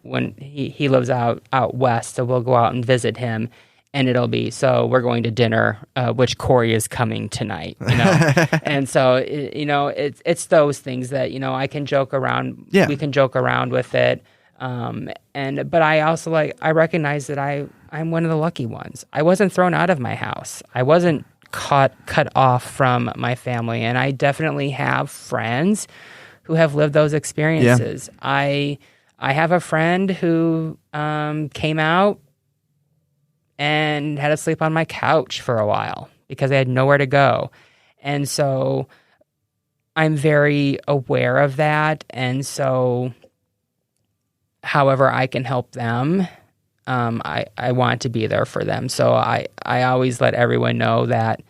when he lives out west, so we'll go out and visit him. And it'll be, so we're going to dinner, which Corey is coming tonight, and so, it's those things that, I can joke around. Yeah. We can joke around with it. But I also I recognize that I'm one of the lucky ones. I wasn't thrown out of my house. I wasn't cut off from my family. And I definitely have friends who have lived those experiences. Yeah. I have a friend who, came out and had to sleep on my couch for a while because they had nowhere to go. And so I'm very aware of that. And so however I can help them, I want to be there for them. So I always let everyone know that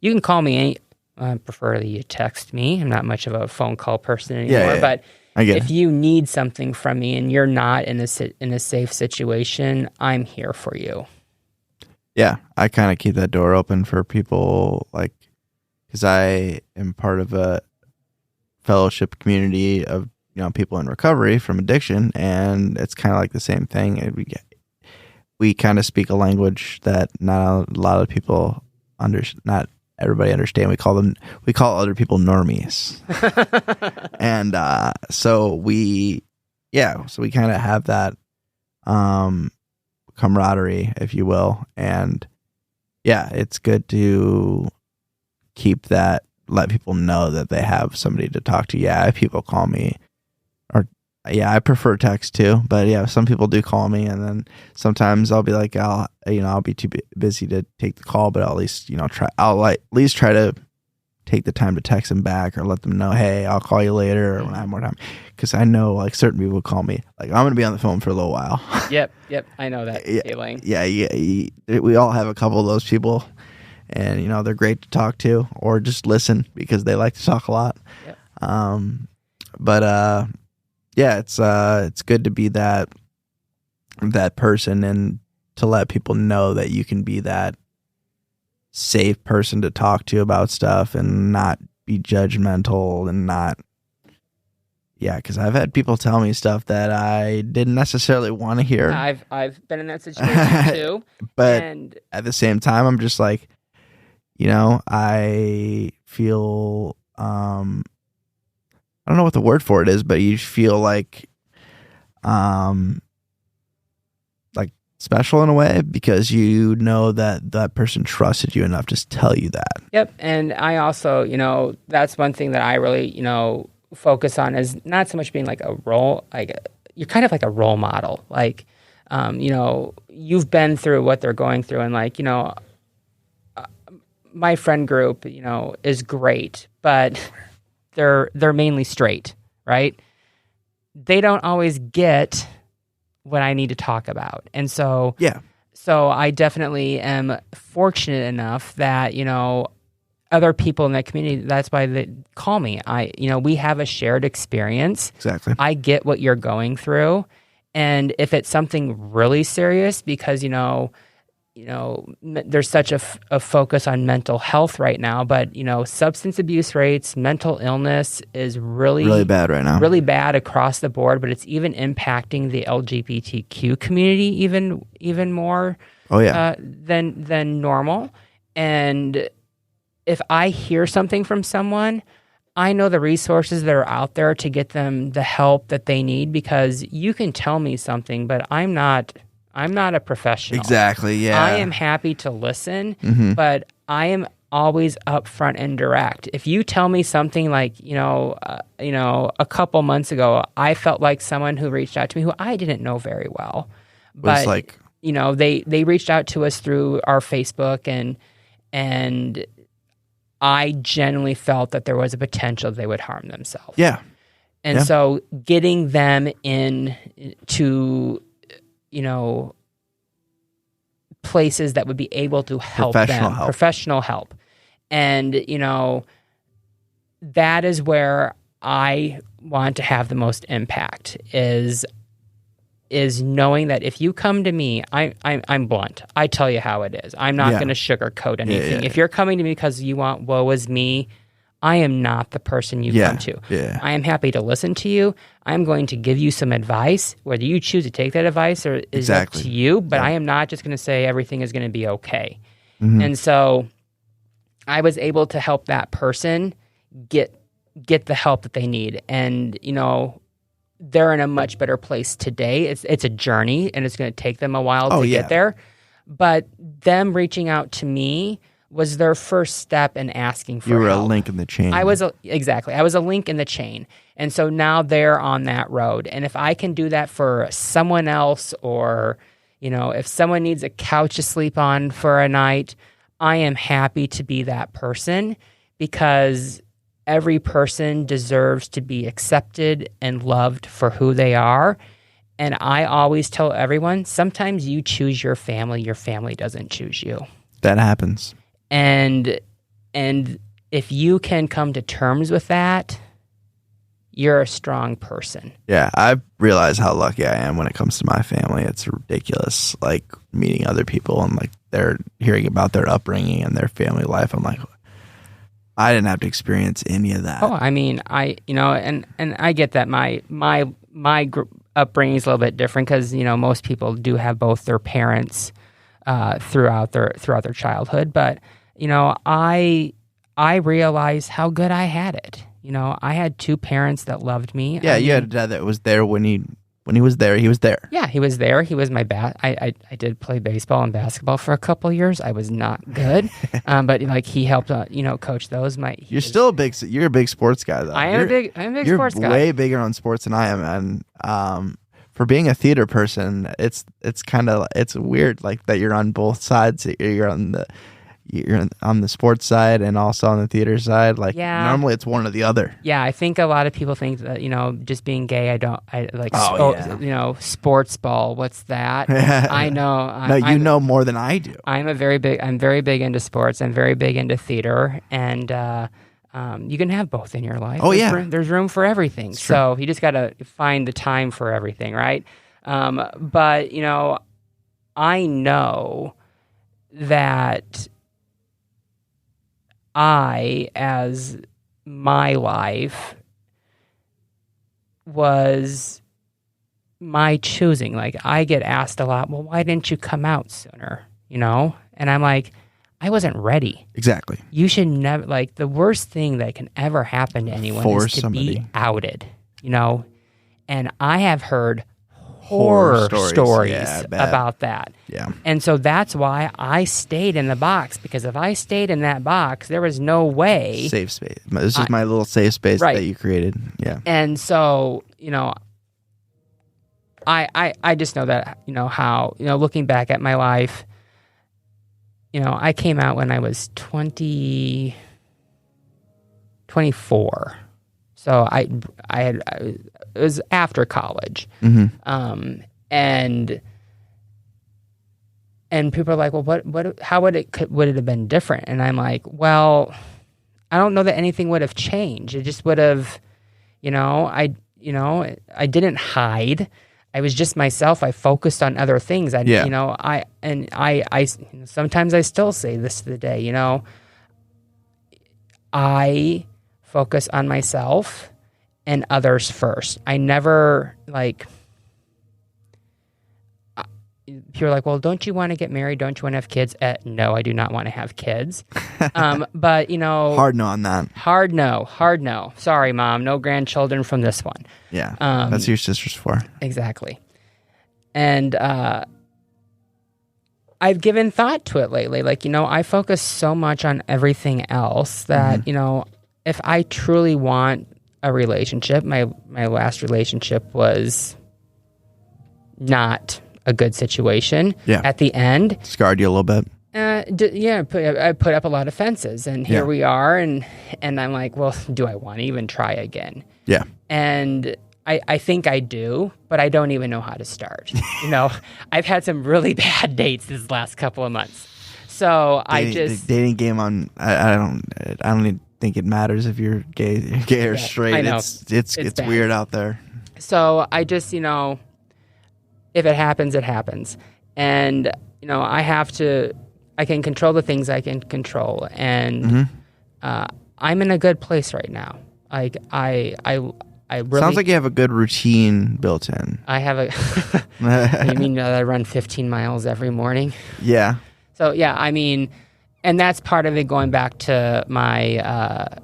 you can call me. I prefer that you text me. I'm not much of a phone call person anymore. Yeah. But if you need something from me and you're not in a safe situation, I'm here for you.
Yeah, I kind of keep that door open for people, because I am part of a fellowship community of people in recovery from addiction, and it's kind of like the same thing. We kind of speak a language that not a lot of people not everybody understand. We call other people normies, and so we kind of have that camaraderie, if you will, and it's good to keep that. Let people know that they have somebody to talk to. Yeah, if people call me. I prefer text too, but some people do call me, and then sometimes I'll be like, I'll be too busy to take the call, but I'll at least, at least try to take the time to text them back or let them know, hey, I'll call you later or when I have more time. Because I know certain people call me, I'm going to be on the phone for a little while.
Yep. I know that feeling.
Yeah. We all have a couple of those people, and they're great to talk to or just listen because they like to talk a lot. Yep. It's good to be that person and to let people know that you can be that safe person to talk to about stuff and not be judgmental and not. Yeah, because I've had people tell me stuff that I didn't necessarily want to hear.
I've been in that situation too.
But at the same time, I'm just like, I feel I don't know what the word for it is, but you feel like special in a way because you know that person trusted you enough to tell you that.
Yep. And I also, that's one thing that I really, focus on is not so much being like a role, you're kind of like a role model. You've been through what they're going through, and my friend group, is great, but they're mainly straight, right? They don't always get what I need to talk about. And so, so I definitely am fortunate enough that, other people in that community, that's why they call me. We have a shared experience.
Exactly.
I get what you're going through. And if it's something really serious, because, there's such a focus on mental health right now, but, substance abuse rates, mental illness is really
bad right now.
Really bad across the board, but it's even impacting the LGBTQ community even more than normal. And if I hear something from someone, I know the resources that are out there to get them the help that they need, because you can tell me something, but I'm not a professional.
Exactly, yeah.
I am happy to listen, but I am always upfront and direct. If you tell me something like, a couple months ago, I felt like someone who reached out to me who I didn't know very well, but they reached out to us through our Facebook, and I genuinely felt that there was a potential they would harm themselves.
Yeah.
And so getting them in to, places that would be able to help them, professional help. And, that is where I want to have the most impact is knowing that if you come to me, I'm blunt. I tell you how it is. I'm not going to sugarcoat anything. Yeah. If you're coming to me because you want woe is me, I am not the person you come to.
Yeah.
I am happy to listen to you. I'm going to give you some advice. Whether you choose to take that advice or is up to you, but I am not just going to say everything is going to be okay. Mm-hmm. And so I was able to help that person get the help that they need. And, they're in a much better place today. It's a journey, and it's going to take them a while to get there. But them reaching out to me was their first step in asking for help.
You were a link in the chain.
I was a link in the chain. And so now they're on that road. And if I can do that for someone else, or, if someone needs a couch to sleep on for a night, I am happy to be that person, because every person deserves to be accepted and loved for who they are. And I always tell everyone, sometimes you choose your family doesn't choose you.
That happens.
And if you can come to terms with that, you're a strong person.
Yeah, I've realized how lucky I am when it comes to my family. It's ridiculous, like meeting other people and like they're hearing about their upbringing and their family life. I'm like, I didn't have to experience any of that.
Oh, I mean, and I get that my upbringing is a little bit different, because most people do have both their parents throughout their childhood. But I realized how good I had it. I had two parents that loved me.
Yeah, you had a dad that was there when he was there. He was there.
Yeah, he was there. He was my I did play baseball and basketball for a couple of years. I was not good, but he helped coach those. You're
a big sports guy though.
I'm a big sports guy.
You're way bigger on sports than I am, and for being a theater person, it's weird like that. You're on both sides. You're on the sports side and also on the theater side. Like normally it's one or the other.
Yeah, I think a lot of people think that just being gay. Sports ball. What's that? I know.
You know more than I do.
I'm very big into sports. I'm very big into theater, and you can have both in your life. There's room for everything. So you just got to find the time for everything, right? But I know that as my life was my choosing. Like, I get asked a lot, well, why didn't you come out sooner? And I'm like, I wasn't ready.
Exactly.
You should never, the worst thing that can ever happen to anyone is to be outed, And I have heard horror stories about that.
Yeah.
And so that's why I stayed in the box, because if I stayed in that box, there was no way.
Safe space. This is my little safe space that you created. Yeah.
And so, I just know that, how, looking back at my life, I came out when I was 24. So it was after college.
Mm-hmm.
And people are like, well, how would it have been different? And I'm like, well, I don't know that anything would have changed. It just would have, I didn't hide. I was just myself. I focused on other things. Sometimes I still say this to the day, I focus on myself and others first. I never people are like, well, don't you want to get married? Don't you want to have kids? No, I do not want to have kids. But
hard no on that.
Hard no. Sorry, Mom, no grandchildren from this one.
Yeah, that's your sister's for.
Exactly. And I've given thought to it lately. Like, I focus so much on everything else that, if I truly want a relationship, my last relationship was not a good situation.
Yeah.
At the end,
scarred you a little bit.
I put up a lot of fences, and here we are, and I'm like, well, do I want to even try again?
Yeah.
And I think I do, but I don't even know how to start. I've had some really bad dates this last couple of months, so
the dating game on. I don't even think it matters if you're gay or straight.
I know.
It's weird out there.
So I just if it happens, it happens, and I can control the things I can control, and I'm in a good place right now. Like I really
sounds like you have a good routine built in.
I have a. You mean that I run 15 miles every morning?
Yeah.
So yeah, and that's part of it. Going back to my I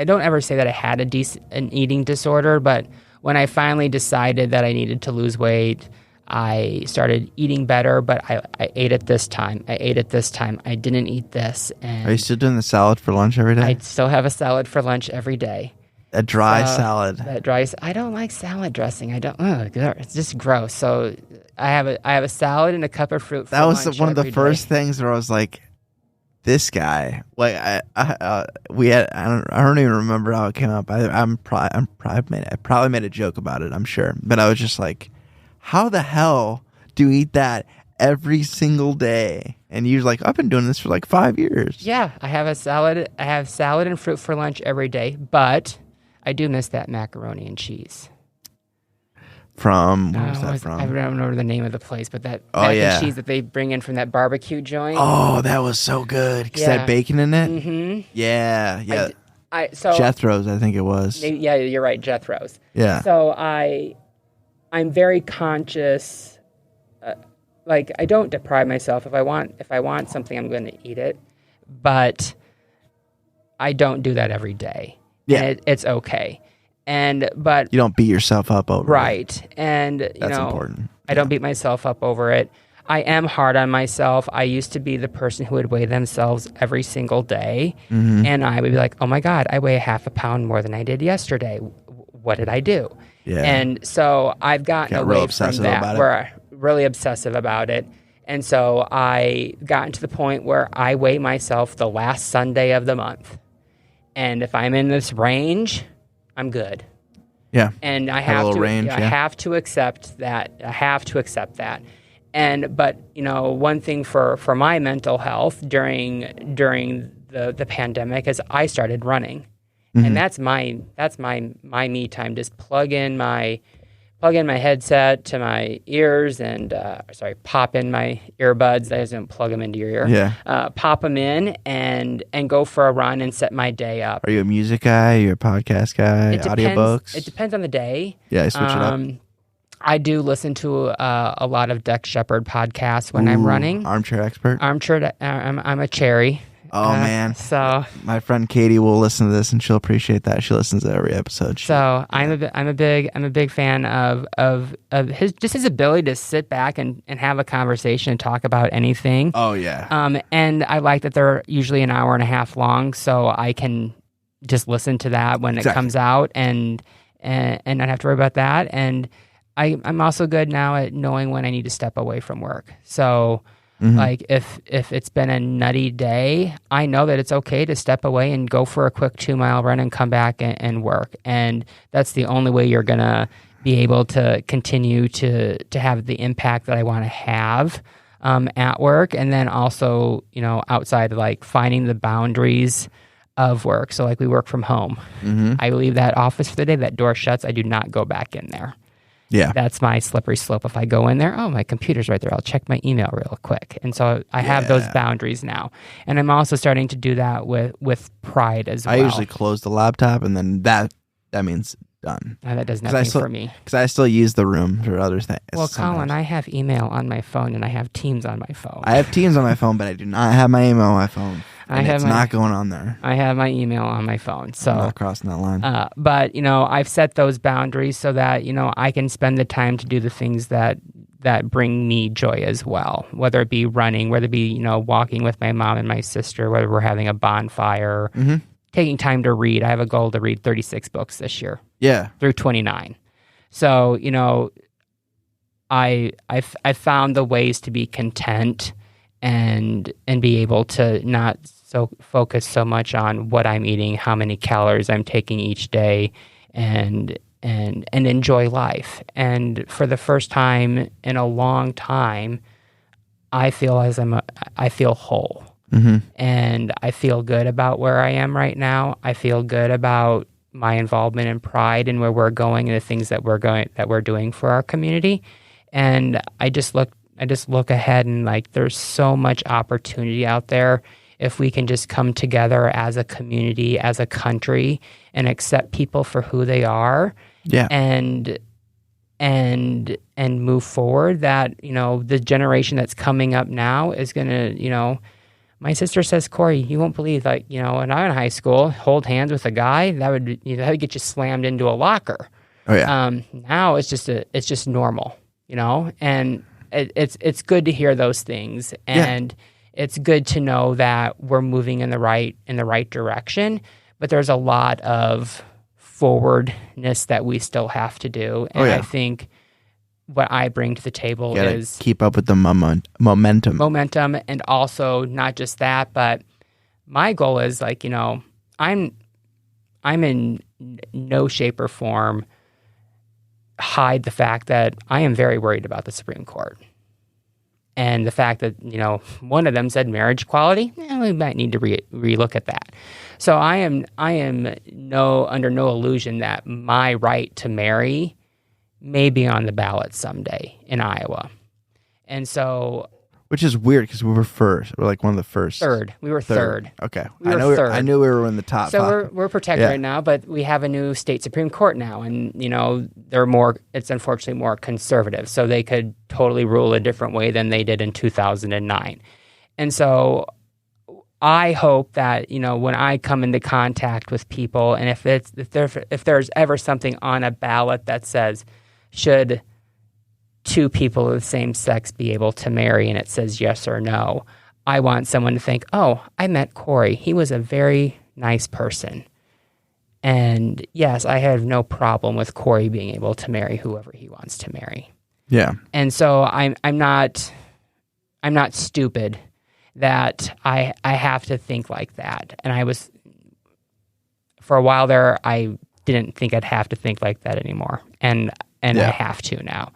don't ever say that I had an eating disorder, but when I finally decided that I needed to lose weight, I started eating better, but I ate it this time. I didn't eat this. And
are you still doing the salad for lunch every day?
I still have a salad for lunch every day.
A dry salad.
I don't like salad dressing. It's just gross. So I have a salad and a cup of fruit for lunch.
That was one of the first things where I was like, this guy. Like I don't even remember how it came up. I probably made a joke about it, I'm sure. But I was just like, how the hell do you eat that every single day? And you're like, I've been doing this for like 5 years.
Yeah, I have salad and fruit for lunch every day, but I do miss that macaroni and cheese.
From, where was that from?
I don't remember the name of the place, but that mac and cheese that they bring in from that barbecue joint.
Oh, that was so good. Because that bacon in it?
Mm-hmm.
Yeah.
So
Jethro's, I think it was.
Yeah, you're right, Jethro's.
Yeah.
So I'm very conscious. I don't deprive myself. If I want something, I'm going to eat it. But I don't do that every day.
Yeah.
And it's okay. But
you don't beat yourself up over it.
Right. And
that's important.
I don't beat myself up over it. I am hard on myself. I used to be the person who would weigh themselves every single day. Mm-hmm. And I would be like, oh my God, I weigh half a pound more than I did yesterday. What did I do?
Yeah.
And so I've gotten away from that, where I'm really obsessive about it. And so I gotten to the point where I weigh myself the last Sunday of the month. And if I'm in this range, I'm good.
Yeah.
And I have to accept that. But one thing for my mental health during the pandemic is I started running. Mm-hmm. And that's my me time. Just plug in my headset to my ears and pop in my earbuds. I don't plug them into your ear.
Yeah.
Pop them in and go for a run and set my day up.
Are you a music guy? Are you a podcast guy? Audiobooks?
It depends on the day.
Yeah, I switch it up.
I do listen to a lot of Dex Shepard podcasts when I'm running.
Armchair expert.
I'm a cherry.
Oh man!
So
my friend Katie will listen to this and she'll appreciate that. She listens to every episode.
I'm a big fan of his ability to sit back and have a conversation and talk about anything.
Oh yeah.
And I like that they're usually an hour and a half long, so I can just listen to that when it comes out and not have to worry about that. And I'm also good now at knowing when I need to step away from work. So. Mm-hmm. Like if it's been a nutty day, I know that it's okay to step away and go for a quick 2-mile run and come back and work. And that's the only way you're going to be able to continue to have the impact that I want to have at work. And then also, outside, like finding the boundaries of work. So like we work from home. Mm-hmm. I leave that office for the day, that door shuts, I do not go back in there.
Yeah.
That's my slippery slope. If I go in there, my computer's right there. I'll check my email real quick. And so I have those boundaries now. And I'm also starting to do that with pride as well.
I usually close the laptop and then that means done.
That does nothing for me.
Because I still use the room for other things.
Well, Colin, I have email on my phone and I have Teams on my phone.
I have Teams on my phone, but I do not have my email on my phone. It's not going on there.
I have my email on my phone. So
I'm not crossing that line.
But, I've set those boundaries so that, I can spend the time to do the things that that bring me joy as well, whether it be running, whether it be, walking with my mom and my sister, whether we're having a bonfire, taking time to read. I have a goal to read 36 books this year.
Yeah.
Through 29. So, I found the ways to be content and be able to not so focus so much on what I'm eating, how many calories I'm taking each day, and enjoy life. And for the first time in a long time, I feel whole. And I feel good about where I am right now. I feel good about my involvement and pride in where we're going and the things that we're doing for our community. And I just look ahead and like there's so much opportunity out there if we can just come together as a community, as a country, and accept people for who they are.
Yeah.
And move forward. That, the generation that's coming up now is gonna, my sister says, Corey, you won't believe, like, when I was in high school, hold hands with a guy, that would get you slammed into a locker.
Oh yeah.
Now it's just normal, and it's good to hear those things, and it's good to know that we're moving in the right direction. But there's a lot of forwardness that we still have to do, and I think what I bring to the table is
keep up with the momentum,
and also not just that, but my goal is like, I'm in no shape or form hide the fact that I am very worried about the Supreme Court. And the fact that, one of them said marriage equality, we might need to relook at that. So I am under no illusion that my right to marry may be on the ballot someday in Iowa. And so...
Which is weird because we were first. We're like one of the first.
Third. We were third.
Okay.
Third.
I knew we were in the top
so
five.
We're protected right now, but we have a new state Supreme Court now, and, it's unfortunately more conservative. So they could totally rule a different way than they did in 2009. And so I hope that, when I come into contact with people, and if there's ever something on a ballot that says, should two people of the same sex be able to marry, and it says yes or no, I want someone to think, oh, I met Corey. He was a very nice person. And yes, I have no problem with Corey being able to marry whoever he wants to marry.
Yeah.
And so I'm not stupid that I have to think like that. And I was, for a while there, I didn't think I'd have to think like that anymore. And I have to now.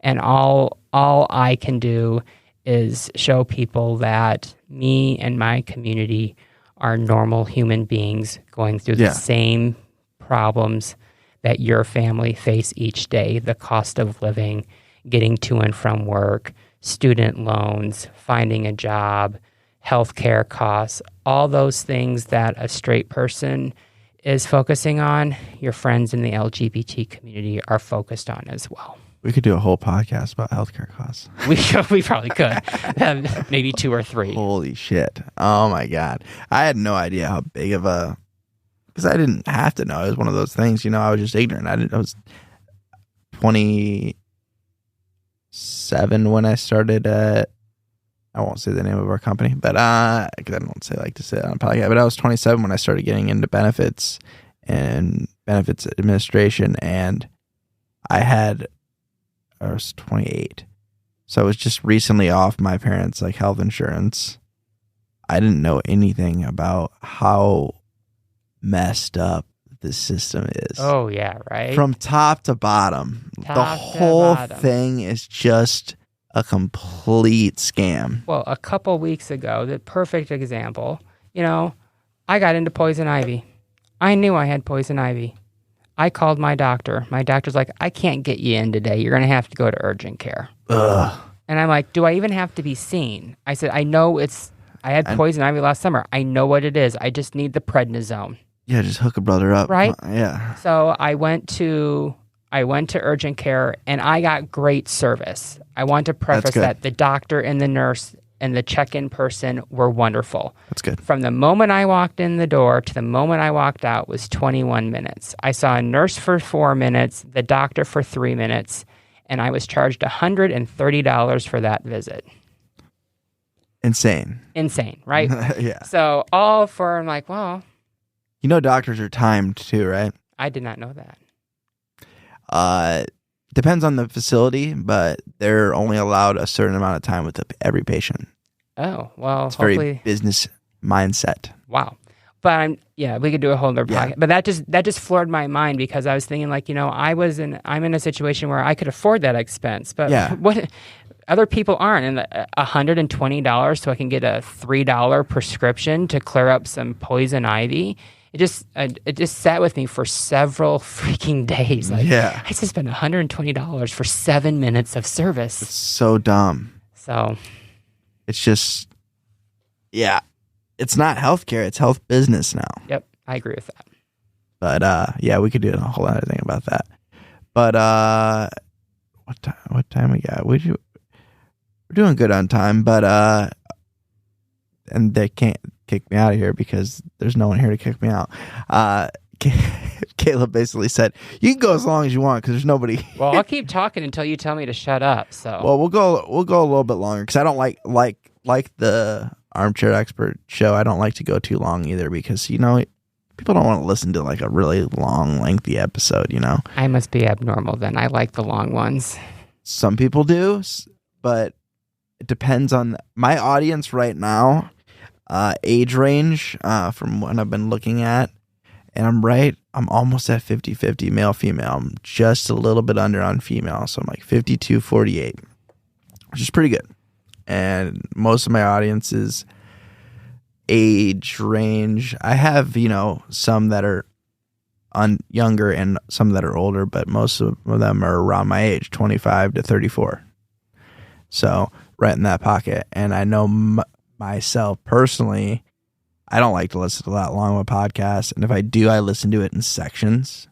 And all I can do is show people that me and my community are normal human beings going through the same problems that your family face each day: the cost of living, getting to and from work, student loans, finding a job, healthcare costs, all those things that a straight person is focusing on, your friends in the LGBT community are focused on as well.
We could do a whole podcast about healthcare costs.
We probably could. Maybe 2 or 3.
Holy shit. Oh my God. I had no idea how big of a, because I didn't have to know. It was one of those things, I was just ignorant. I was 27 when I started I won't say the name of our company, but because I don't like to say that on a podcast, but I was 27 when I started getting into benefits and benefits administration, and I was 28. So I was just recently off my parents' health insurance. I didn't know anything about how messed up the system is.
Oh, yeah, right?
From top to bottom. The whole thing is just a complete scam.
Well, a couple weeks ago, the perfect example, I got into poison ivy. I knew I had poison ivy. I called my doctor. My doctor's like, I can't get you in today. You're going to have to go to urgent care.
Ugh.
And I'm like, do I even have to be seen? I said, I had poison ivy last summer. I know what it is. I just need the prednisone.
Yeah, just hook a brother up.
Right?
Yeah.
So I went to urgent care, and I got great service. I want to preface that the doctor and the nurse and the check-in person were wonderful.
That's good.
From the moment I walked in the door to the moment I walked out was 21 minutes. I saw a nurse for 4 minutes, the doctor for 3 minutes, and I was charged $130 for that visit.
Insane,
right?
Yeah.
So all for, I'm like, well,
doctors are timed too, right?
I did not know that.
Depends on the facility, but they're only allowed a certain amount of time with every patient.
Oh, well,
it's very business mindset.
Wow. But we could do a whole other podcast. But that just floored my mind, because I was thinking, like, I'm in a situation where I could afford that expense, but what other people aren't. And $120 so I can get a $3 prescription to clear up some poison ivy. It just sat with me for several freaking days. Like, I just spent $120 for 7 minutes of service.
It's so dumb.
So
it's just, it's not healthcare. It's health business now.
Yep, I agree with that.
But we could do a whole other thing about that. But what time we got? We're doing good on time. But and they can't kick me out of here because there's no one here to kick me out. Caleb basically said, "You can go as long as you want because there's nobody."
Well, I'll keep talking until you tell me to shut up. So,
well, we'll go a little bit longer because I don't like the Armchair Expert show. I don't like to go too long either because people don't want to listen to like a really long, lengthy episode.
I must be abnormal then. I like the long ones.
Some people do, but it depends on my audience right now. Age range from what I've been looking at, and I'm almost at 50-50 male female. I'm just a little bit under on female, so I'm like 52-48, which is pretty good. And most of my audience is age range. I have some that are younger and some that are older, but most of them are around my age, 25 to 34. So right in that pocket. And I know myself personally, I don't like to listen to that long of a podcast, and if I do, I listen to it in sections.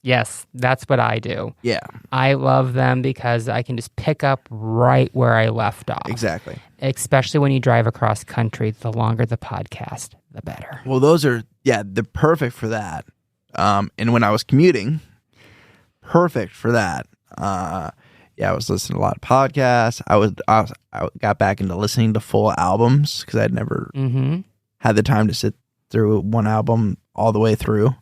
Yes, that's what I do.
Yeah.
I love them because I can just pick up right where I left off.
Exactly.
Especially when you drive across country, the longer the podcast, the better.
Well, they're perfect for that. And when I was commuting, perfect for that. I was listening to a lot of podcasts. I got back into listening to full albums because I'd never had the time to sit through one album all the way through,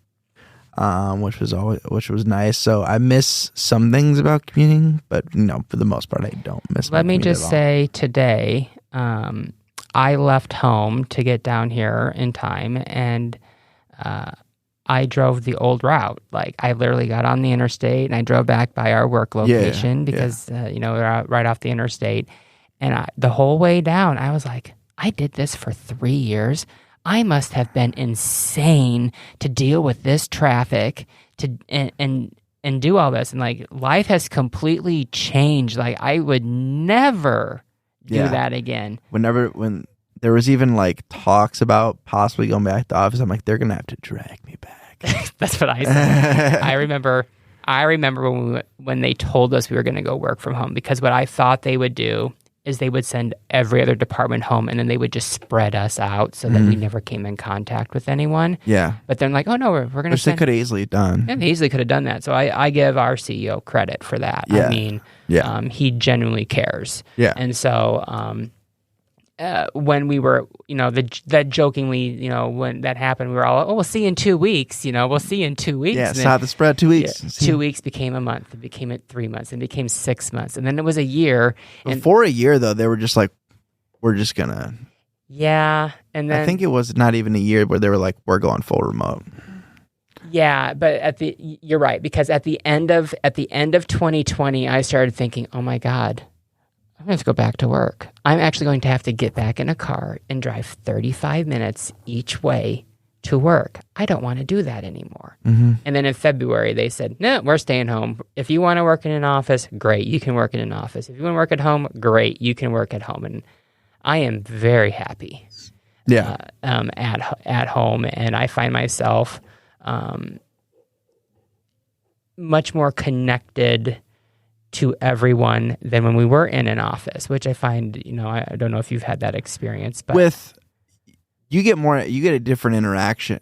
which was nice. So I miss some things about commuting, but for the most part, I don't miss.
Let me just say today, I left home to get down here in time, and I drove the old route. Like, I literally got on the interstate and I drove back by our work location because, we're out right off the interstate. And the whole way down, I was like, I did this for 3 years. I must have been insane to deal with this traffic and do all this. And like, life has completely changed. Like, I would never do that again.
When there was even like talks about possibly going back to the office, I'm like, they're gonna have to drag me back.
That's what I said. I remember when they told us we were going to go work from home, because what I thought they would do is they would send every other department home, and then they would just spread us out so that we never came in contact with anyone. Yeah. But they're like, oh no, we're going to.
Which they could have easily done.
Yeah, they easily could have done that. So I give our CEO credit for that. Yeah. I mean, he genuinely cares. Yeah. And so. When we were, that jokingly, when that happened, we were all, oh, we'll see you in 2 weeks. We'll see you in 2 weeks.
Yeah, it's not the spread 2 weeks.
2 weeks became a month. It became 3 months. It became 6 months. And then it was a year.
Before a year, though, they were just like, we're just going to.
Yeah. And then.
I think it was not even a year where they were like, we're going full remote.
Yeah, but you're right. Because at the end of 2020, I started thinking, oh my God, I'm going to go back to work. I'm actually going to have to get back in a car and drive 35 minutes each way to work. I don't want to do that anymore. Mm-hmm. And then in February, they said, no, we're staying home. If you want to work in an office, great, you can work in an office. If you want to work at home, great, you can work at home. And I am very happy at home. And I find myself much more connected to everyone than when we were in an office, which I find, I don't know if you've had that experience, but
you get a different interaction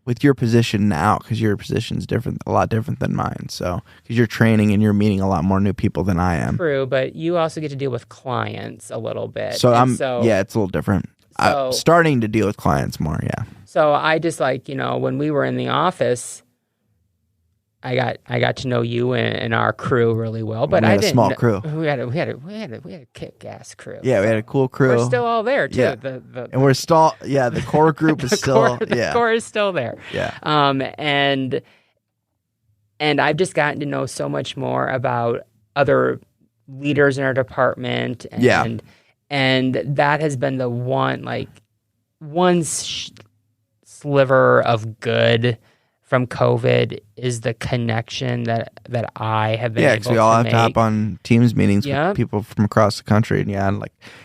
with your position now, because your position's different, a lot different than mine. So, because you're training and you're meeting a lot more new people than I am.
True, but you also get to deal with clients a little bit.
So it's a little different. I'm starting to deal with clients more. Yeah.
So I just when we were in the office, I got to know you and our crew really well, but
we had a small crew.
We had a kick-ass crew.
Yeah, we had a cool crew.
We're still all there too.
Yeah. And we're still the core group is still
the core is still there.
Yeah.
And I've just gotten to know so much more about other leaders in our department, and that has been the one sliver of good from COVID is the connection that I have been able to make. Yeah, because we all have to hop
on Teams meetings with people from across the country. And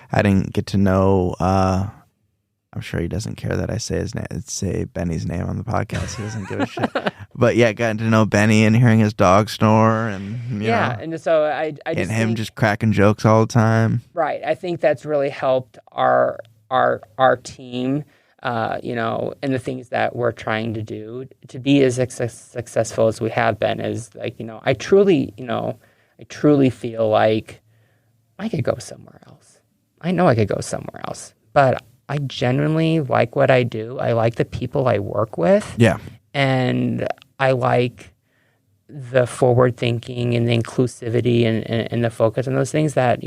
I didn't get to know, I'm sure he doesn't care that I say Benny's name on the podcast. He doesn't give a shit. But yeah, gotten to know Benny and hearing his dog snore and, you know.
And so I just
and him just cracking jokes all the time.
Right. I think that's really helped our team. And the things that we're trying to do to be as successful as we have been is I truly feel like I could go somewhere else. I know I could go somewhere else, but I genuinely like what I do. I like the people I work with.
Yeah.
And I like the forward thinking and the inclusivity and the focus on those things that,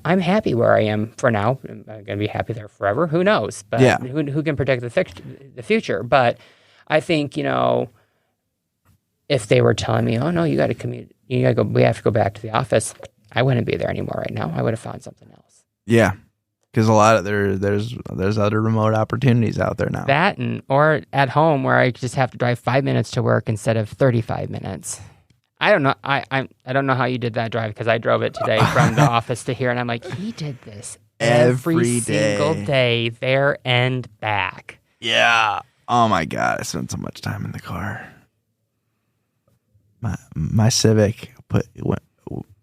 I'm happy where I am for now. I'm going to be happy there forever. Who knows? But who can predict the future? But I think, if they were telling me, oh no, you got to commute, you got to go, we have to go back to the office, I wouldn't be there anymore right now. I would have found something else.
Yeah. Because a lot of there's other remote opportunities out there now.
That or at home where I just have to drive 5 minutes to work instead of 35 minutes. I don't know. I don't know how you did that drive because I drove it today from the office to here, and I'm like, he did this every single day, there and back.
Yeah. Oh my God, I spent so much time in the car. My Civic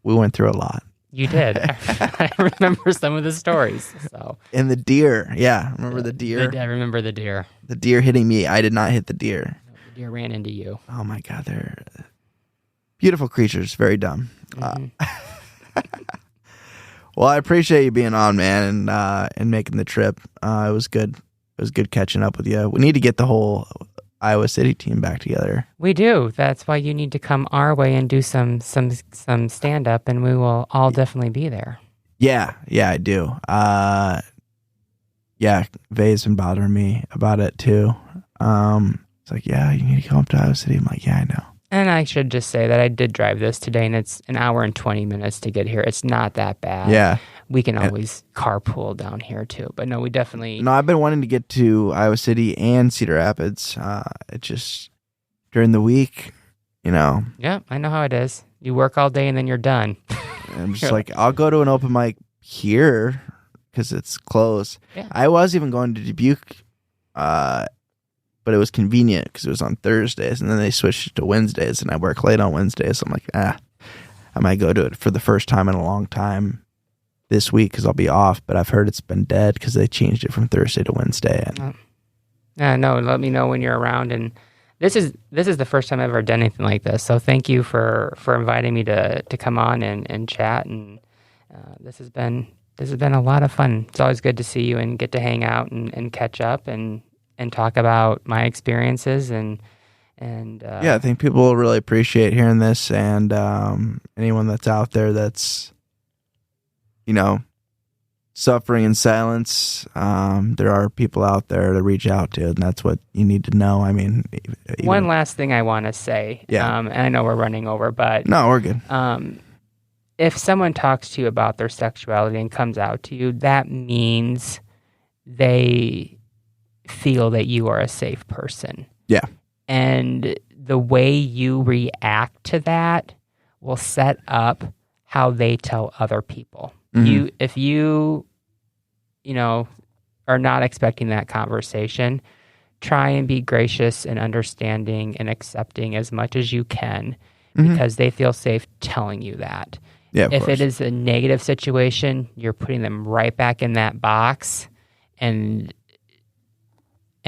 we went through a lot.
You did. I remember some of the stories. So.
And the deer. Yeah. Remember the deer?
I remember the deer.
The deer hitting me. I did not hit the deer.
No, the deer ran into you.
Oh my God. They're beautiful creatures. Very dumb.
Mm-hmm.
Well, I appreciate you being on, man, and making the trip. It was good. It was good catching up with you. We need to get the whole Iowa City team back together.
We do. That's why you need to come our way and do some stand up, and we will all definitely be there.
Yeah, I do. Vay's been bothering me about it too. It's like, yeah, you need to come up to Iowa City. I'm like, yeah, I know.
And I should just say that I did drive this today, and it's an hour and 20 minutes to get here. It's not that bad.
Yeah.
We can always carpool down here, too. But no, we definitely...
No, I've been wanting to get to Iowa City and Cedar Rapids. It's just during the week,
Yeah, I know how it is. You work all day, and then you're done.
I'm just like, I'll go to an open mic here because it's close.
Yeah.
I was even going to Dubuque, but it was convenient because it was on Thursdays, and then they switched it to Wednesdays, and I work late on Wednesdays. So I'm like, I might go to it for the first time in a long time this week because I'll be off, but I've heard it's been dead because they changed it from Thursday to Wednesday.
No, let me know when you're around. And this is the first time I've ever done anything like this. So thank you for inviting me to come on and chat. And this has been a lot of fun. It's always good to see you and get to hang out and catch up and talk about my experiences and
I think people will really appreciate hearing this, and anyone that's out there that's suffering in silence, there are people out there to reach out to, and that's what you need to know. I mean,
one last thing I want to say, and I know we're running over, but
no, we're good.
If someone talks to you about their sexuality and comes out to you, that means they feel that you are a safe person.
Yeah.
And the way you react to that will set up how they tell other people. Mm-hmm. If you are not expecting that conversation, try and be gracious and understanding and accepting as much as you can, because they feel safe telling you that.
Yeah,
if it is a negative situation, you're putting them right back in that box, and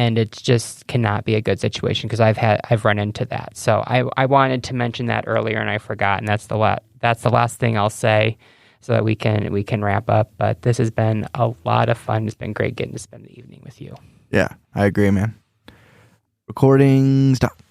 and it just cannot be a good situation because I've run into that. So I wanted to mention that earlier and I forgot, and that's the last thing I'll say so that we can wrap up. But this has been a lot of fun. It's been great getting to spend the evening with you.
Yeah, I agree, man. Recording stop.